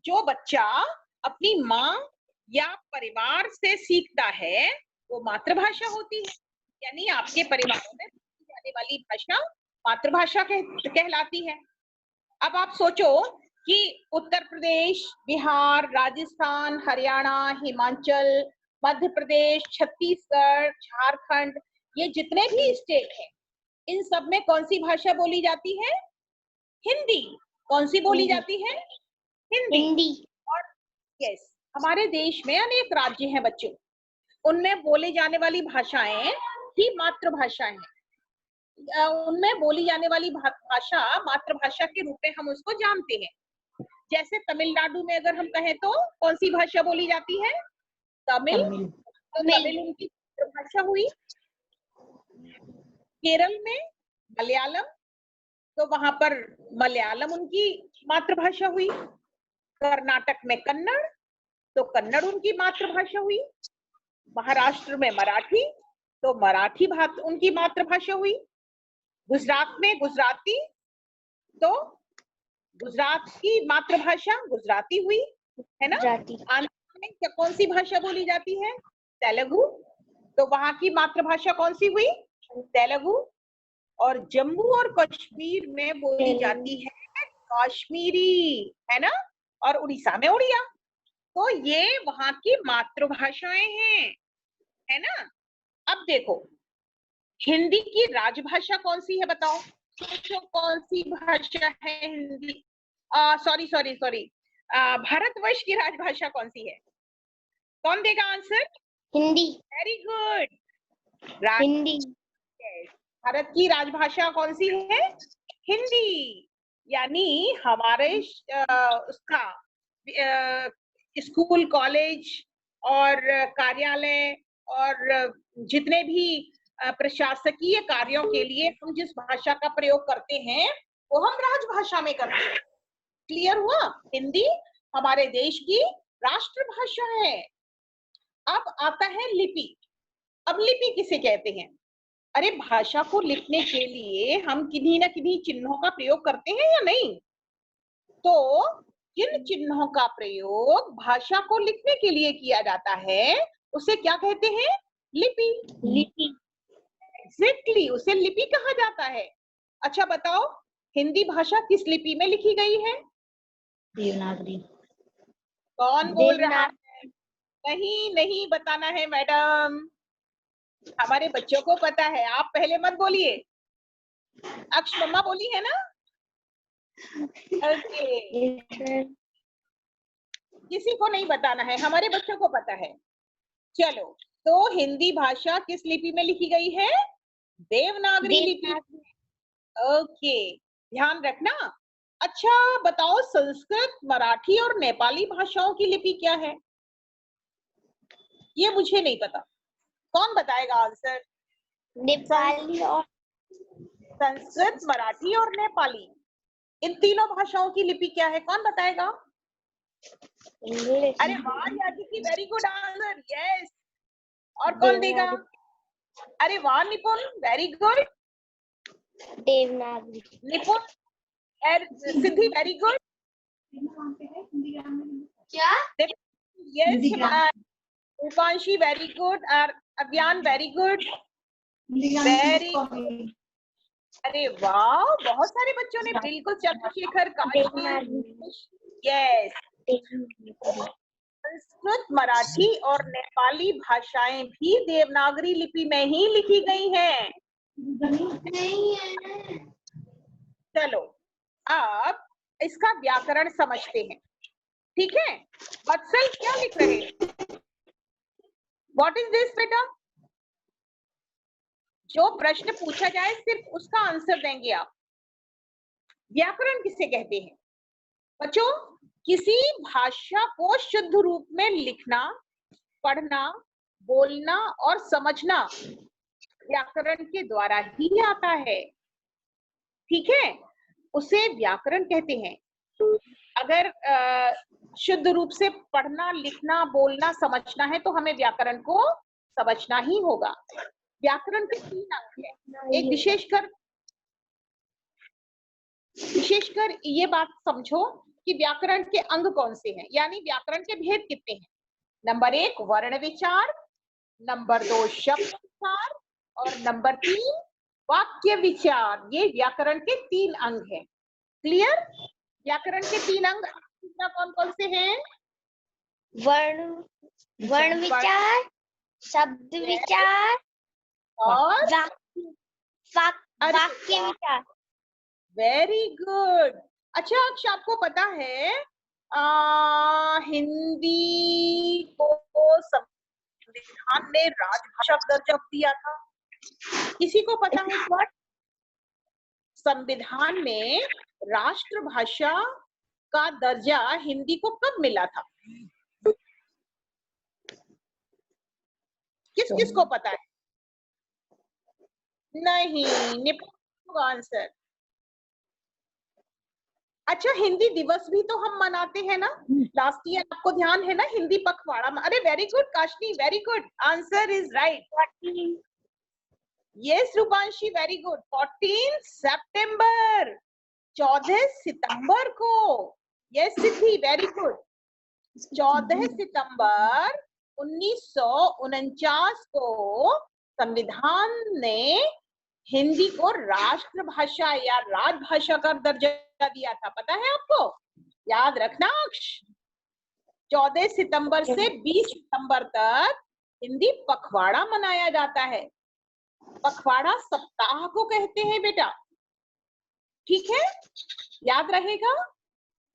जो बच्चा अपनी माँ या परिवार से सीखता है वो मातृभाषा होती है। यानी आपके परिवारों में बोली जाने वाली भाषा मातृभाषा कहलाती है। अब आप सोचो कि उत्तर प्रदेश, बिहार, राजस्थान, हरियाणा, हिमाचल, मध्य प्रदेश, छत्तीसगढ़, झारखंड, ये जितने भी स्टेट हैं, इन सब में कौन सी भाषा बोली जाती है? हिंदी। कौन सी बोली जाती है? हिंदी। और यस, हमारे देश में अनेक राज्य हैं बच्चों, उनमें बोली जाने वाली भाषाएं ही मातृभाषा हैं। उनमें बोली जाने वाली भाषा मातृभाषा के रूप में हम उसको जानते हैं। जैसे तमिलनाडु में अगर हम कहें तो कौन सी भाषा बोली जाती है? तमिल। तो तमिल उनकी भाषा हुई। केरल में मलयालम, तो वहां पर मलयालम उनकी मातृभाषा हुई। कर्नाटक में कन्नड़, तो कन्नड़ उनकी मातृभाषा हुई। महाराष्ट्र में मराठी, तो मराठी उनकी मातृभाषा हुई। गुजरात में गुजराती, तो गुजरात की मातृभाषा गुजराती हुई, है ना। आंध्र में कौन सी भाषा बोली जाती है? तेलुगु, तो वहां की मातृभाषा कौन सी हुई? तेलुगु। और जम्मू और कश्मीर में बोली जाती है कश्मीरी, है ना। और उड़ीसा में उड़िया। तो ये वहां की मातृभाषाएं हैं, है ना। अब देखो, हिंदी की राजभाषा कौन सी है बताओ? कौन सी भाषा है हिंदी? सॉरी, भारतवर्ष की राजभाषा कौन सी है? कौन देगा answer? Hindi. Very good, Hindi. Bharat की राजभाषा कौन सी है? हिंदी। यानी हमारे उसका स्कूल, कॉलेज और कार्यालय और जितने भी प्रशासकीय कार्यों के लिए हम जिस भाषा का प्रयोग करते हैं वो हम राजभाषा में करते हैं। क्लियर हुआ? हिंदी हमारे देश की राष्ट्रभाषा है। अब आता है लिपि। अब लिपि किसे कहते हैं? अरे भाषा को लिखने के लिए हम किन्हीं ना किन्हीं चिन्हों का प्रयोग करते हैं या नहीं? तो जिन चिन्हों का प्रयोग भाषा को लिखने के लिए किया जाता है उसे क्या कहते हैं? लिपि। लिपि। एग्जैक्टली, उसे लिपि कहा जाता है। अच्छा बताओ, हिंदी भाषा किस लिपि में लिखी गई है? देवनागरी। कौन बोल रहा है? नहीं बताना है मैडम, हमारे बच्चों को पता है, आप पहले मत बोलिए। अक्ष मम्मा बोली है ना? ओके, किसी को नहीं बताना है, हमारे बच्चों को पता है। चलो, तो हिंदी भाषा किस लिपि में लिखी गई है? देवनागरी लिपि। ओके, ध्यान रखना। अच्छा बताओ, संस्कृत, मराठी और नेपाली भाषाओं की लिपि क्या है? ये मुझे नहीं पता, कौन बताएगा आंसर? नेपाली और संस्कृत, मराठी और नेपाली, इन तीनों भाषाओं की लिपि क्या है? कौन बताएगा? इंग्लिश। अरे वाह यादिकी, वेरी गुड आंसर, यस। और कौन देगा? अरे वाह निपुण, very good. Devanagari. Nipun, Siddhi, very good. क्या? Yes, Rupanshi, very good. और अभियान, वेरी गुड, वेरी। अरे वाह, बहुत सारे बच्चों ने बिल्कुल। चंद्रशेखर, काशी, यस। संस्कृत, मराठी और नेपाली भाषाएं भी देवनागरी लिपि में ही लिखी गई हैं। चलो अब इसका व्याकरण समझते हैं, ठीक है। वत्सल क्या लिख रहे हैं? व्हाट इज दिस बेटा? जो प्रश्न पूछा जाए सिर्फ उसका आंसर देंगे आप। व्याकरण किसे कहते हैं बच्चों? किसी भाषा को शुद्ध रूप में लिखना, पढ़ना, बोलना और समझना व्याकरण के द्वारा ही आता है, ठीक है। उसे व्याकरण कहते हैं। अगर शुद्ध रूप से पढ़ना, लिखना, बोलना, समझना है तो हमें व्याकरण को समझना ही होगा। व्याकरण के 3 अंग हैं। एक विशेषकर ये बात समझो कि व्याकरण के अंग कौन से हैं, यानी व्याकरण के भेद कितने हैं। नंबर 1 वर्ण विचार, नंबर 2 शब्द विचार और नंबर 3 वाक्य विचार। ये व्याकरण के 3 अंग हैं। क्लियर? व्याकरण के 3 अंग कौन कौन से हैं? वर्ण विचार, शब्द विचार और वाक्य विचार। Very good. अच्छा अक्ष, आपको पता है हिंदी को संविधान ने राजभाषा का दर्जा दिया था? किसी को पता है? संविधान में राष्ट्रभाषा का दर्जा हिंदी को कब मिला था? किस किस को पता है? नहीं, निपुण आंसर। अच्छा, हिंदी दिवस भी तो हम मनाते हैं ना लास्ट ईयर, आपको ध्यान है ना, हिंदी पखवाड़ा। अरे very good Kashni, very good, answer is right. Yes Rupanshi, very good. 14 सितंबर, 14 सितंबर को। Yes Siddhi, very good. 14 सितंबर 1949 को संविधान ने हिंदी को राष्ट्रभाषा या राजभाषा का दर्जा दिया था, पता है आपको? याद रखना अक्ष। 14 सितंबर से 20 सितंबर तक हिंदी पखवाड़ा मनाया जाता है। पखवाड़ा सप्ताह को कहते हैं बेटा, ठीक है, याद रहेगा।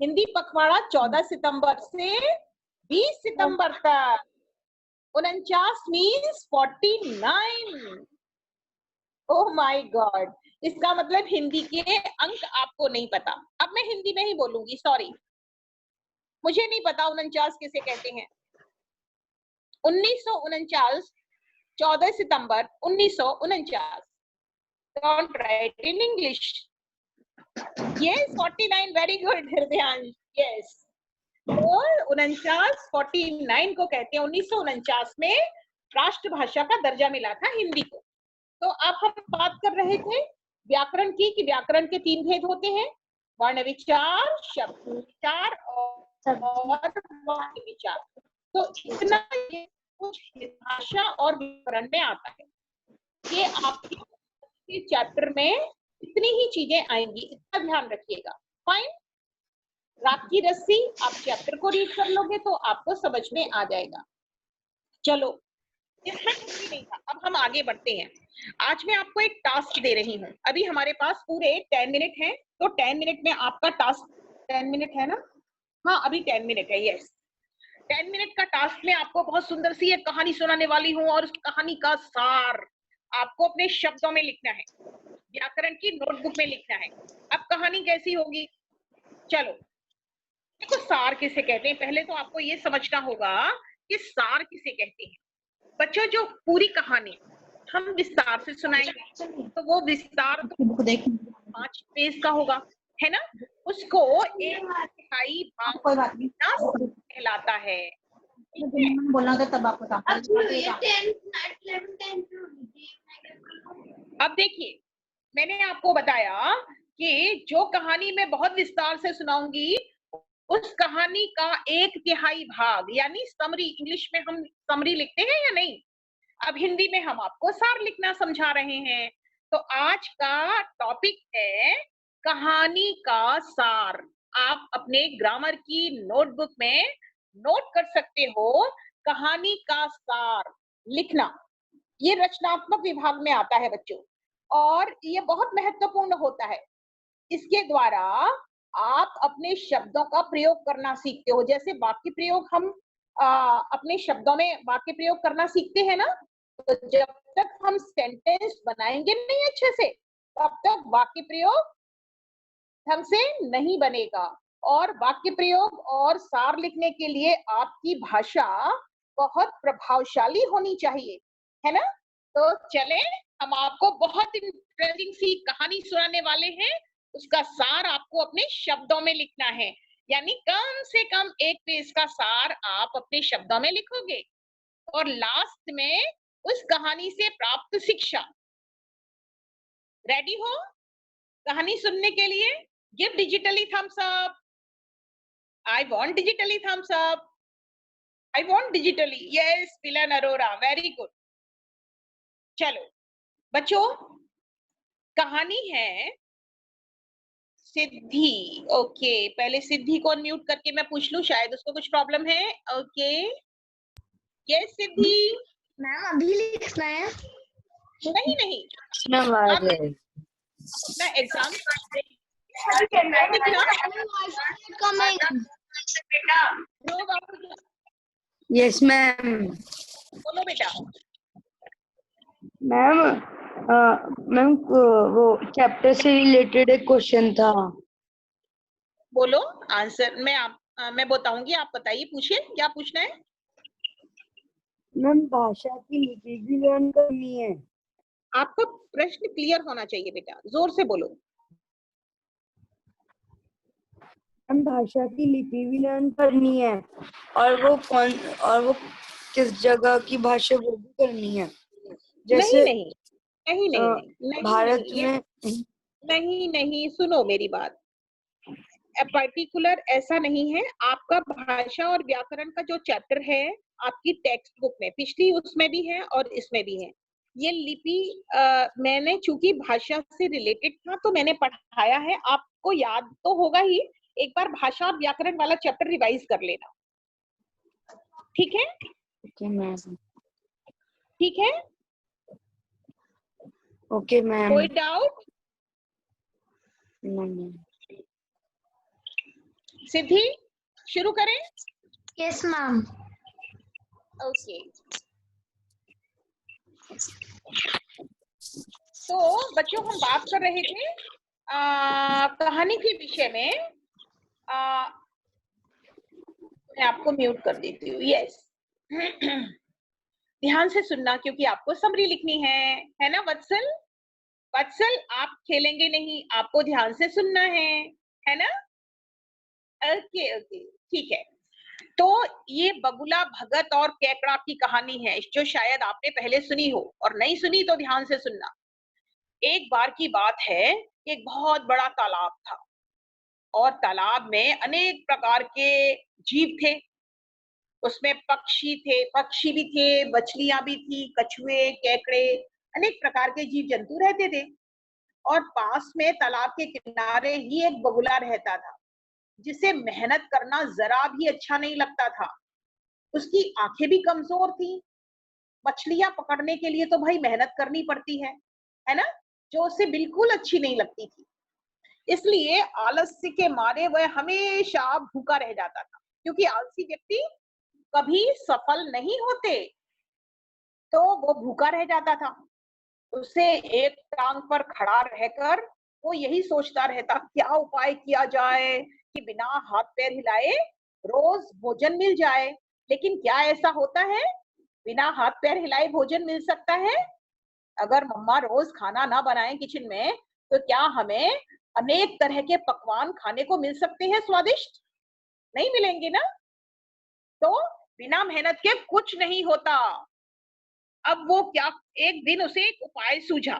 हिंदी पखवाड़ा 14 सितंबर से 20 सितंबर तक। 49 मीन्स 49। ओह माय गॉड, इसका मतलब हिंदी के अंक आपको नहीं पता। अब मैं हिंदी में ही बोलूंगी, सॉरी, मुझे नहीं पता 49 किसे कहते हैं। 1949, 14 सितंबर 1949। Don't write in English. Yes 49, very good Hridayansh, yes. तो 49, 49 को कहते हैं। 1949 में राष्ट्रभाषा का दर्जा मिला था हिंदी को। तो अब हम बात कर रहे थे व्याकरण की, कि व्याकरण के 3 भेद होते हैं, वर्ण विचार, शब्द विचार और वाक्य विचार। तो इतना ये कुछ भाषा और व्याकरण में आता है। ये आपके चैप्टर में इतनी ही चीजें आएंगी, इतना ध्यान रखिएगा। फाइन। रात की रस्सी, आप चैप्टर को रीड कर लोगे तो आपको समझ में आ जाएगा। चलो, इसमें कुछ भी नहीं था। अब हम आगे बढ़ते हैं। आज मैं आपको एक टास्क दे रही हूँ। अभी हमारे पास पूरे 10 मिनट हैं, तो 10 मिनट में आपका टास्क, 10 मिनट है ना? हाँ, अभी 10 मिनट है, यस। 10 मिनट का टास्क में आपको बहुत सुंदर सी एक कहानी सुनाने वाली हूँ, और उस कहानी का सार आपको अपने शब्दों में लिखना है, व्याकरण की नोटबुक में लिखना है। अब कहानी कैसी होगी? चलो देखो, सार किसे कहते हैं, पहले तो आपको ये समझना होगा कि सार किसे कहते हैं। बच्चों, जो पूरी कहानी हम विस्तार से सुनाएंगे तो वो विस्तार तो 5 पेज का होगा, है ना? उसको 1/2 भाग कहलाता है। बोलना था तब आपको था। अब देखिए, मैंने आपको बताया कि जो कहानी मैं बहुत विस्तार से सुनाऊंगी, उस कहानी का 1/3 भाग यानी समरी, इंग्लिश में हम समरी लिखते हैं या नहीं, अब हिंदी में हम आपको सार लिखना समझा रहे हैं। तो आज का टॉपिक है कहानी का सार। आप अपने ग्रामर की नोटबुक में नोट कर सकते हो, कहानी का सार लिखना। ये रचनात्मक विभाग में आता है बच्चों, और ये बहुत महत्वपूर्ण होता है। इसके द्वारा आप अपने शब्दों का प्रयोग करना सीखते हो। जैसे वाक्य प्रयोग हम अपने शब्दों में वाक्य प्रयोग करना सीखते हैं ना, तो जब तक हम सेंटेंस बनाएंगे नहीं अच्छे से, तब तक वाक्य प्रयोग ढंग से नहीं बनेगा। और वाक्य प्रयोग और सार लिखने के लिए आपकी भाषा बहुत प्रभावशाली होनी चाहिए, है ना? तो चले, हम आपको बहुत इंटरेस्टिंग सी कहानी सुनाने वाले हैं। उसका सार आपको अपने शब्दों में लिखना है, यानी कम से कम 1 पेज का सार आप अपने शब्दों में लिखोगे। और लास्ट में उस कहानी से प्राप्त शिक्षा। रेडी हो कहानी सुनने के लिए? Give digitally thumbs up. I want digitally thumbs up. I want digitally, yes Pilan Arora, very good. चलो बच्चों, कहानी है सिद्धि। ओके, पहले सिद्धि को म्यूट करके मैं पूछ लूं, शायद उसको कुछ प्रॉब्लम है। ओके, यस सिद्धि। मैम अभी लिखना है? नहीं नहीं, अपना एग्जाम यस मैम। बोलो बेटा। मैम मैम वो चैप्टर से रिलेटेड एक क्वेश्चन था। बोलो आंसर। मैं बताऊंगी, आप बताइए, पूछिए क्या पूछना है। मैम भाषा की लिपि भी लर्न करनी है? आपका प्रश्न क्लियर होना चाहिए बेटा, जोर से बोलो। हम भाषा की लिपि भी लर्न करनी है और वो किस जगह की भाषा वो भी करनी है। जैसे नहीं नहीं नहीं नहीं नहीं नहीं भारत नहीं, में नहीं नहीं, सुनो मेरी बात। पर्टिकुलर ऐसा नहीं है। आपका भाषा और व्याकरण का जो चैप्टर है आपकी टेक्स्ट बुक में, पिछली उसमें भी है और इसमें भी है। ये लिपि मैंने चूंकि भाषा से रिलेटेड था तो मैंने पढ़ाया है, आपको याद तो होगा ही। एक बार भाषा और व्याकरण वाला चैप्टर रिवाइज कर लेना, ठीक है? Okay ma'am. ठीक है, ओके मैम। कोई डाउट? नहीं। सिद्धि शुरू करें? Yes ma'am. ओके, तो बच्चों हम बात कर रहे थे कहानी के विषय में। मैं आपको म्यूट कर देती हूँ। यस, ध्यान से सुनना क्योंकि आपको समरी लिखनी है ना वत्सल? वत्सल आप खेलेंगे नहीं, आपको ध्यान से सुनना है ना? ओके ओके, ठीक है। तो ये बगुला भगत और केकड़ा की कहानी है जो शायद आपने पहले सुनी हो, और नहीं सुनी तो ध्यान से सुनना। एक बार की बात है, एक बहुत बड़ा तालाब था और तालाब में अनेक प्रकार के जीव थे। उसमें पक्षी भी थे, मछलियां भी थी, कछुए, केकड़े, अनेक प्रकार के जीव जंतु रहते थे। और पास में तालाब के किनारे ही एक बगुला रहता था जिसे मेहनत करना जरा भी अच्छा नहीं लगता था। उसकी आंखें भी कमजोर थी। मछलियां पकड़ने के लिए तो भाई मेहनत करनी पड़ती है ना, जो उसे बिल्कुल अच्छी नहीं लगती थी। इसलिए आलस्य के मारे वह हमेशा भूखा रह जाता था, क्योंकि आलसी व्यक्ति कभी सफल नहीं होते, तो वो भूखा रह जाता था। उसे एक टांग पर खड़ा रहकर वो यही सोचता रहता, क्या उपाय किया जाए कि बिना हाथ पैर हिलाए रोज भोजन मिल जाए। लेकिन क्या ऐसा होता है? बिना हाथ पैर हिलाए भोजन मिल सकता है? अगर मम्मा रोज खाना ना बनाए किचन में, तो क्या हमें अनेक तरह के पकवान खाने को मिल सकते हैं स्वादिष्ट? नहीं मिलेंगे ना। तो बिना मेहनत के कुछ नहीं होता। अब वो क्या, एक दिन उसे एक उपाय सूझा,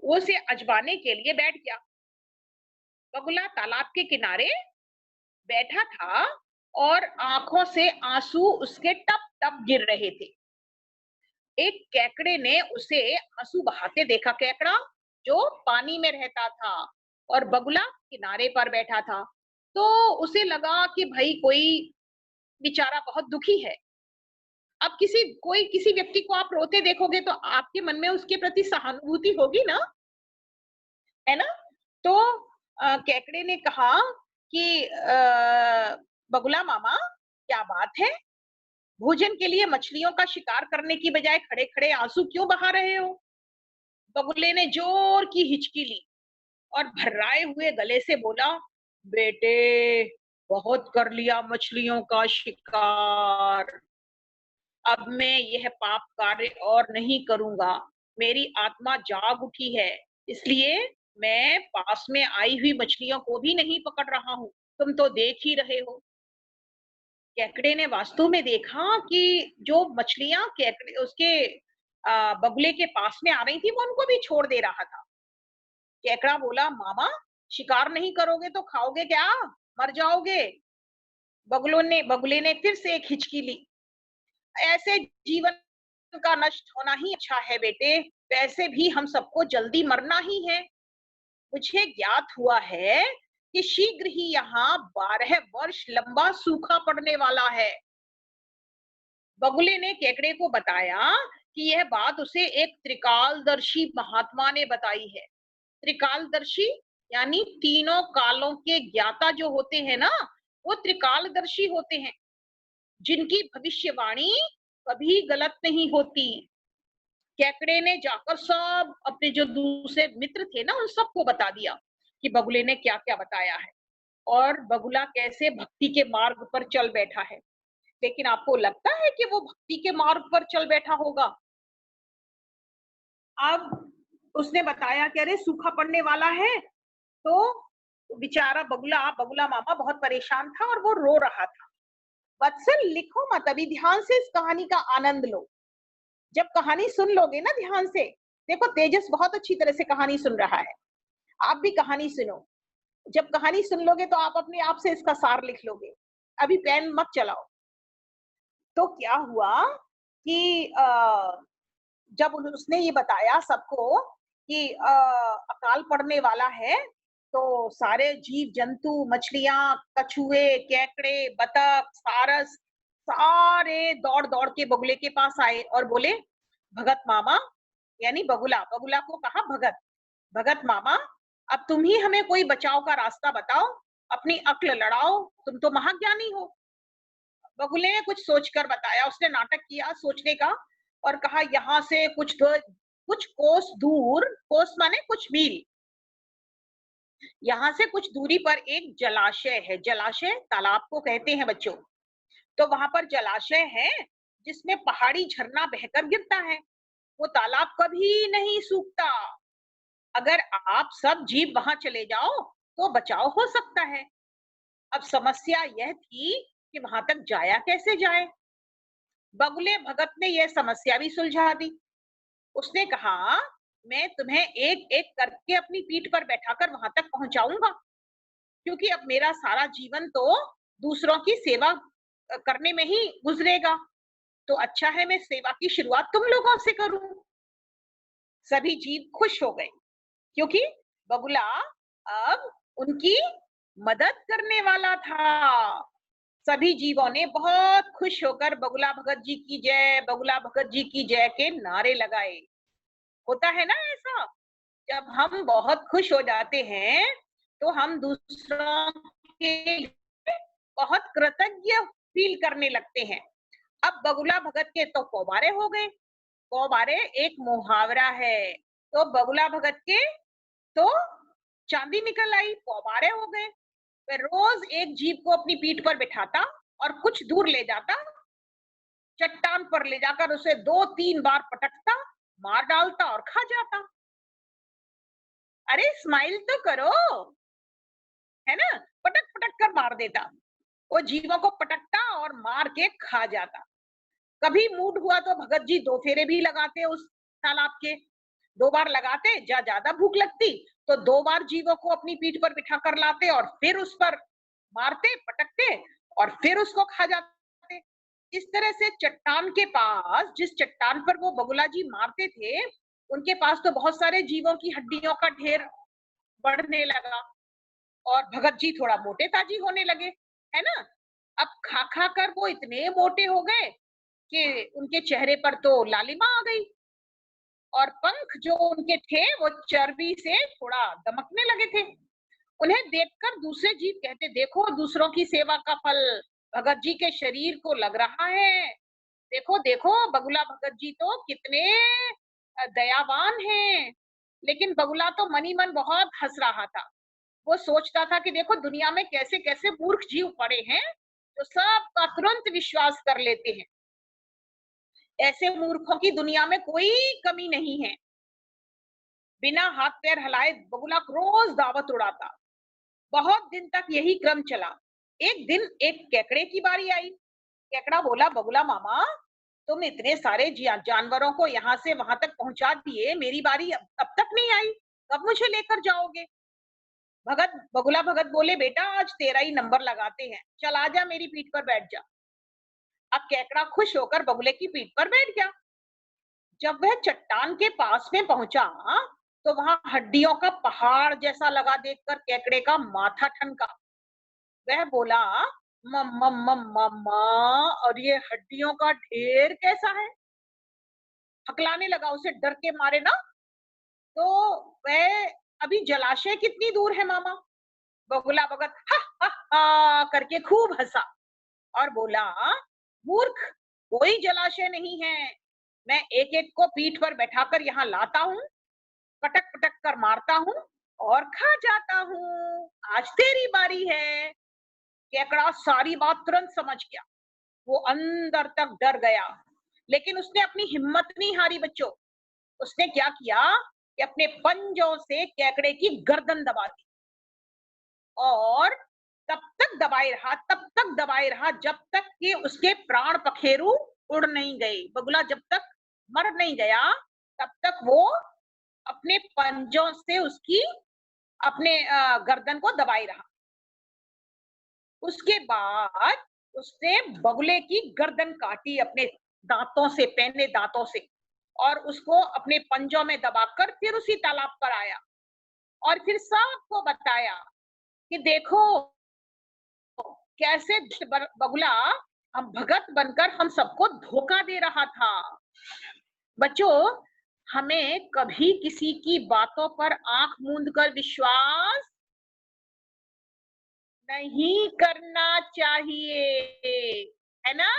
वो उसे आजमाने के लिए बैठ गया। बगुला तालाब के किनारे बैठा था और आंखों से आंसू उसके टप टप गिर रहे थे। एक केकड़े ने उसे आंसू बहाते देखा। केकड़ा जो पानी में रहता था और बगुला किनारे पर बैठा था, तो उसे लगा कि भाई कोई बेचारा बहुत दुखी है। अब किसी व्यक्ति को आप रोते देखोगे तो आपके मन में उसके प्रति सहानुभूति होगी ना, है ना? तो केकड़े ने कहा कि बगुला मामा, क्या बात है? भोजन के लिए मछलियों का शिकार करने की बजाय खड़े खड़े आंसू क्यों बहा रहे हो? बगुले ने जोर की हिचकी ली और भर्राए हुए गले से बोला, बेटे, बहुत कर लिया मछलियों का शिकार, अब मैं यह पाप कार्य और नहीं करूंगा। मेरी आत्मा जाग उठी है, इसलिए मैं पास में आई हुई मछलियों को भी नहीं पकड़ रहा हूँ। तुम तो देख ही रहे हो। केकड़े ने वास्तव में देखा कि जो मछलियां केकड़े उसके बगुले के पास में आ रही थी, वो उनको भी छोड़ दे रहा था। केकड़ा बोला, मामा, शिकार नहीं करोगे तो खाओगे क्या? मर जाओगे। बगुले ने फिर से एक हिचकी ली। ऐसे जीवन का नष्ट होना ही अच्छा है बेटे, वैसे भी हम सबको जल्दी मरना ही है। मुझे ज्ञात हुआ है कि शीघ्र ही यहाँ 12 वर्ष लंबा सूखा पड़ने वाला है। बगुले ने केकड़े को बताया कि यह बात उसे एक त्रिकालदर्शी महात्मा ने बताई है। त्रिकालदर्शी यानी तीनों कालों के ज्ञाता जो होते हैं ना, वो त्रिकालदर्शी होते हैं, जिनकी भविष्यवाणी कभी गलत नहीं होती। केकड़े ने जाकर सब अपने जो दूसरे मित्र थे ना, उन सबको बता दिया कि बगुले ने क्या क्या बताया है और बगुला कैसे भक्ति के मार्ग पर चल बैठा है। लेकिन आपको लगता है कि वो भक्ति के मार्ग पर चल बैठा होगा? अब उसने बताया कि अरे सूखा पड़ने वाला है, तो बेचारा बगुला मामा बहुत परेशान था और वो रो रहा था। वत्सल लिखो मत, अभी ध्यान से इस कहानी का आनंद लो। जब कहानी सुन लोगे ना ध्यान से, देखो तेजस बहुत अच्छी तरह से कहानी सुन रहा है, आप भी कहानी सुनो। जब कहानी सुन लोगे तो आप अपने आप से इसका सार लिख लोगे। अभी पेन मत चलाओ। तो क्या हुआ कि जब उसने ये बताया सबको कि अकाल पड़ने वाला है, तो सारे जीव जंतु, मछलियां, कछुए, केकड़े, बतख, सारस सारे दौड़ दौड़ के बगुले के पास आए और बोले, भगत मामा, यानी बगुला को कहा भगत, भगत मामा, अब तुम ही हमें कोई बचाव का रास्ता बताओ, अपनी अक्ल लड़ाओ, तुम तो महाज्ञानी हो। बगुले ने कुछ सोचकर बताया, उसने नाटक किया सोचने का और कहा, यहाँ से कुछ कोस दूर, कोस माने कुछ मील, यहाँ से कुछ दूरी पर एक जलाशय है। जलाशय तालाब को कहते हैं बच्चों। तो वहां पर जलाशय है जिसमें पहाड़ी झरना बहकर गिरता है। वो तालाब कभी नहीं सूखता। अगर आप सब जीव वहां चले जाओ तो बचाव हो सकता है। अब समस्या यह थी कि वहां तक जाया कैसे जाए। बगुले भगत ने यह समस्या भी सुलझा दी। उसने कहा, मैं तुम्हें एक एक करके अपनी पीठ पर बैठाकर वहां तक पहुंचाऊंगा, क्योंकि अब मेरा सारा जीवन तो दूसरों की सेवा करने में ही गुजरेगा, तो अच्छा है मैं सेवा की शुरुआत तुम लोगों से करूं। सभी जीव खुश हो गए, क्योंकि बगुला अब उनकी मदद करने वाला था। सभी जीवों ने बहुत खुश होकर बगुला भगत जी की जय, बगुला भगत जी की जय के नारे लगाए। होता है ना ऐसा, जब हम बहुत खुश हो जाते हैं तो हम दूसरों के लिए बहुत कृतज्ञ फील करने लगते हैं। अब बगुला भगत के तो कौबारे हो गए। कौबारे एक मुहावरा है, तो बगुला भगत के तो चांदी निकल आई, कौबारे हो गए। वह रोज एक जीव को अपनी पीठ पर बिठाता और कुछ दूर ले जाता, चट्टान पर ले जाकर उसे 2-3 बार पटकता, मार डालता और खा जाता। अरे स्माइल तो करो, है ना, पटक पटक कर मार देता। वो जीवों को पटकता और मार के खा जाता। कभी मूड हुआ तो भगत जी 2 फेरे भी लगाते उस तालाब के। 2 बार लगाते, ज्यादा भूख लगती तो 2 बार जीवों को अपनी पीठ पर बिठा कर लाते और फिर उस पर मारते, पटकते और फिर उसको खा जाते। इस तरह से चट्टान के पास, जिस चट्टान पर वो बगुला जी मारते थे, उनके पास तो बहुत सारे जीवों की हड्डियों का ढेर बढ़ने लगा और भगत जी थोड़ा मोटे ताजी होने लगे, है ना। अब खा खा कर वो इतने मोटे हो गए कि उनके चेहरे पर तो लालिमा आ गई और पंख जो उनके थे वो चर्बी से थोड़ा दमकने लगे थे। उन्हें देखकर दूसरे जीव कहते, देखो दूसरों की सेवा का फल भगत जी के शरीर को लग रहा है। देखो देखो बगुला भगत जी तो कितने दयावान हैं। लेकिन बगुला तो मनी मन बहुत हंस रहा था। वो सोचता था कि देखो दुनिया में कैसे कैसे मूर्ख जीव पड़े हैं जो सबका तुरंत विश्वास कर लेते हैं। ऐसे मूर्खों की दुनिया में कोई कमी नहीं है। बिना हाथ पैर हिलाए बगुला रोज दावत उड़ाता। बहुत दिन तक यही क्रम चला। एक दिन एक केकड़े की बारी आई। केकड़ा बोला, बगुला मामा, तुम इतने सारे जानवरों को यहाँ से वहां तक पहुंचा दिए, मेरी बारी अब तक नहीं आई, कब मुझे लेकर जाओगे। बगुला भगत बोले, बेटा आज तेरा ही नंबर लगाते हैं, चल आजा मेरी पीठ पर बैठ जा। अब केकड़ा खुश होकर बगुले की पीठ पर बैठ गया। जब वह चट्टान के पास में पहुंचा तो वहां हड्डियों का पहाड़ जैसा लगा देखकर केकड़े का माथा ठनका। वह बोला, मम्मा, और ये हड्डियों का ढेर कैसा है। हकलाने लगा उसे डर के मारे ना। तो वह, अभी जलाशय कितनी दूर है मामा। बगुला भगत हा हा हा करके खूब हंसा और बोला, मूर्ख, कोई जलाशय नहीं है। मैं एक एक को पीठ पर बैठाकर यहाँ लाता हूँ, पटक पटक कर मारता हूँ और खा जाता हूँ। आज तेरी बारी है। केकड़ा सारी बात तुरंत समझ गया। वो अंदर तक डर गया, लेकिन उसने अपनी हिम्मत नहीं हारी बच्चों। उसने क्या किया कि अपने पंजों से केकड़े की गर्दन दबा दी और तब तक दबाए रहा जब तक कि उसके प्राण पखेरु उड़ नहीं गए। बगुला जब तक मर नहीं गया तब तक वो अपने पंजों से उसकी अपने गर्दन को दबाए रहा। उसके बाद उसने बगुले की गर्दन काटी अपने दांतों से, पहने दांतों से, और उसको अपने पंजों में दबाकर फिर उसी तालाब पर आया और फिर सबको बताया कि देखो कैसे बगुला हम भगत बनकर हम सबको धोखा दे रहा था। बच्चों, हमें कभी किसी की बातों पर आंख मूंद कर विश्वास नहीं करना चाहिए, है ना।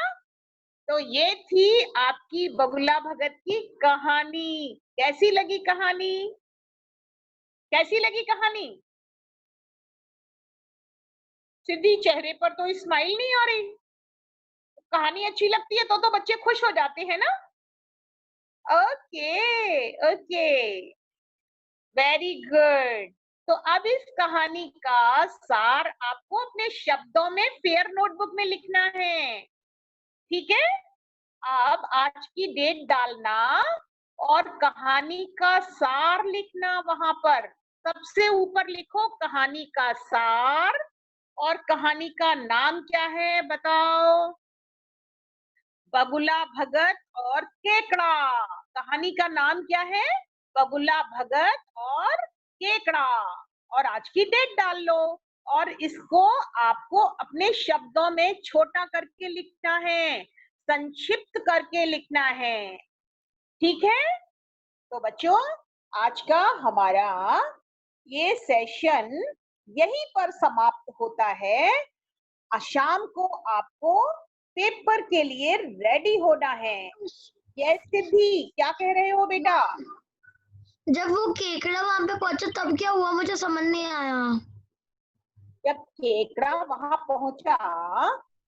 तो ये थी आपकी बगुला भगत की कहानी। कैसी लगी कहानी? कैसी लगी कहानी? सिद्धि, चेहरे पर तो स्माइल नहीं आ रही। कहानी अच्छी लगती है तो बच्चे खुश हो जाते हैं ना। Okay okay, very good. तो अब इस कहानी का सार आपको अपने शब्दों में फेयर नोटबुक में लिखना है, ठीक है। अब आज की डेट डालना और कहानी का सार लिखना। वहां पर सबसे ऊपर लिखो कहानी का सार, और कहानी का नाम क्या है बताओ? बगुला भगत और केकड़ा। कहानी का नाम क्या है? बगुला भगत और केकड़ा। और आज की डेट डाल लो और इसको आपको अपने शब्दों में छोटा करके लिखना है, संक्षिप्त करके लिखना है, ठीक है। तो बच्चों, आज का हमारा ये सेशन यहीं पर समाप्त होता है। शाम को आपको पेपर के लिए रेडी होना है। यस सिद्धि, क्या कह रहे हो बेटा? जब वो केकड़ा वहां पे पहुंचा तब क्या हुआ, मुझे समझ नहीं आया। जब केकड़ा वहां पहुंचा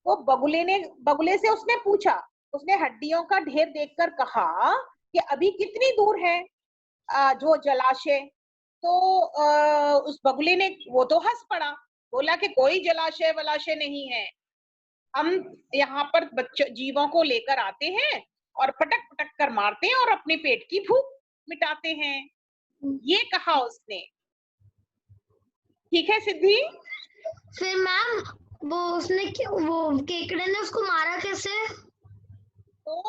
तो बगुले से उसने पूछा, उसने हड्डियों का ढेर देखकर कहा कि अभी कितनी दूर है जो जलाशय। तो उस बगुले ने, वो तो हंस पड़ा, बोला कि कोई जलाशय वलाशय नहीं है, हम यहाँ पर जीवों को लेकर आते हैं और पटक पटक कर मारते हैं और अपने पेट की भूख मिटाते हैं, ये कहा उसने। ठीक है सिद्धि? फिर मैम वो केकड़े ने उसको मारा कैसे? तो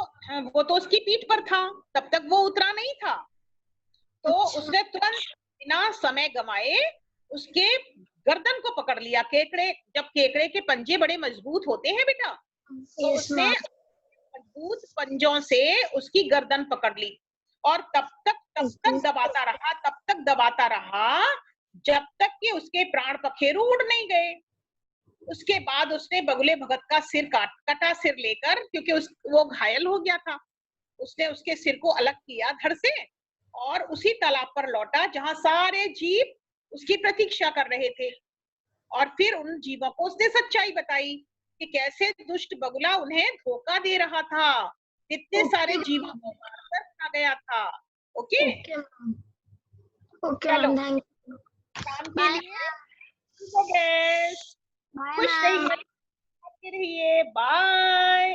वो तो उसकी पीठ पर था, तब तक वो उतरा नहीं था। तो उसने तुरंत बिना समय गंवाए उसके गर्दन को पकड़ लिया। जब केकड़े के पंजे बड़े मजबूत होते हैं बेटा, तो उसने मजबूत पंजों से उसकी गर्दन पकड़ ली और तब तक दबाता रहा जब तक कि उसके प्राण पखेरु उड़ नहीं गए। उसके बाद उसने बगुले भगत का सिर कटा सिर लेकर, क्योंकि वो घायल हो गया था, उसने उसके सिर को अलग किया धड़ से और उसी तालाब पर लौटा जहां सारे जीव उसकी प्रतीक्षा कर रहे थे। और फिर उन जीवों को उसने सच्चाई बताई कि कैसे दुष्ट बगुला उन्हें धोखा दे रहा था, कितने सारे जीवों को मारकर खा गया था। ओके, चलो काम के लिए खुश रहिए, बाय।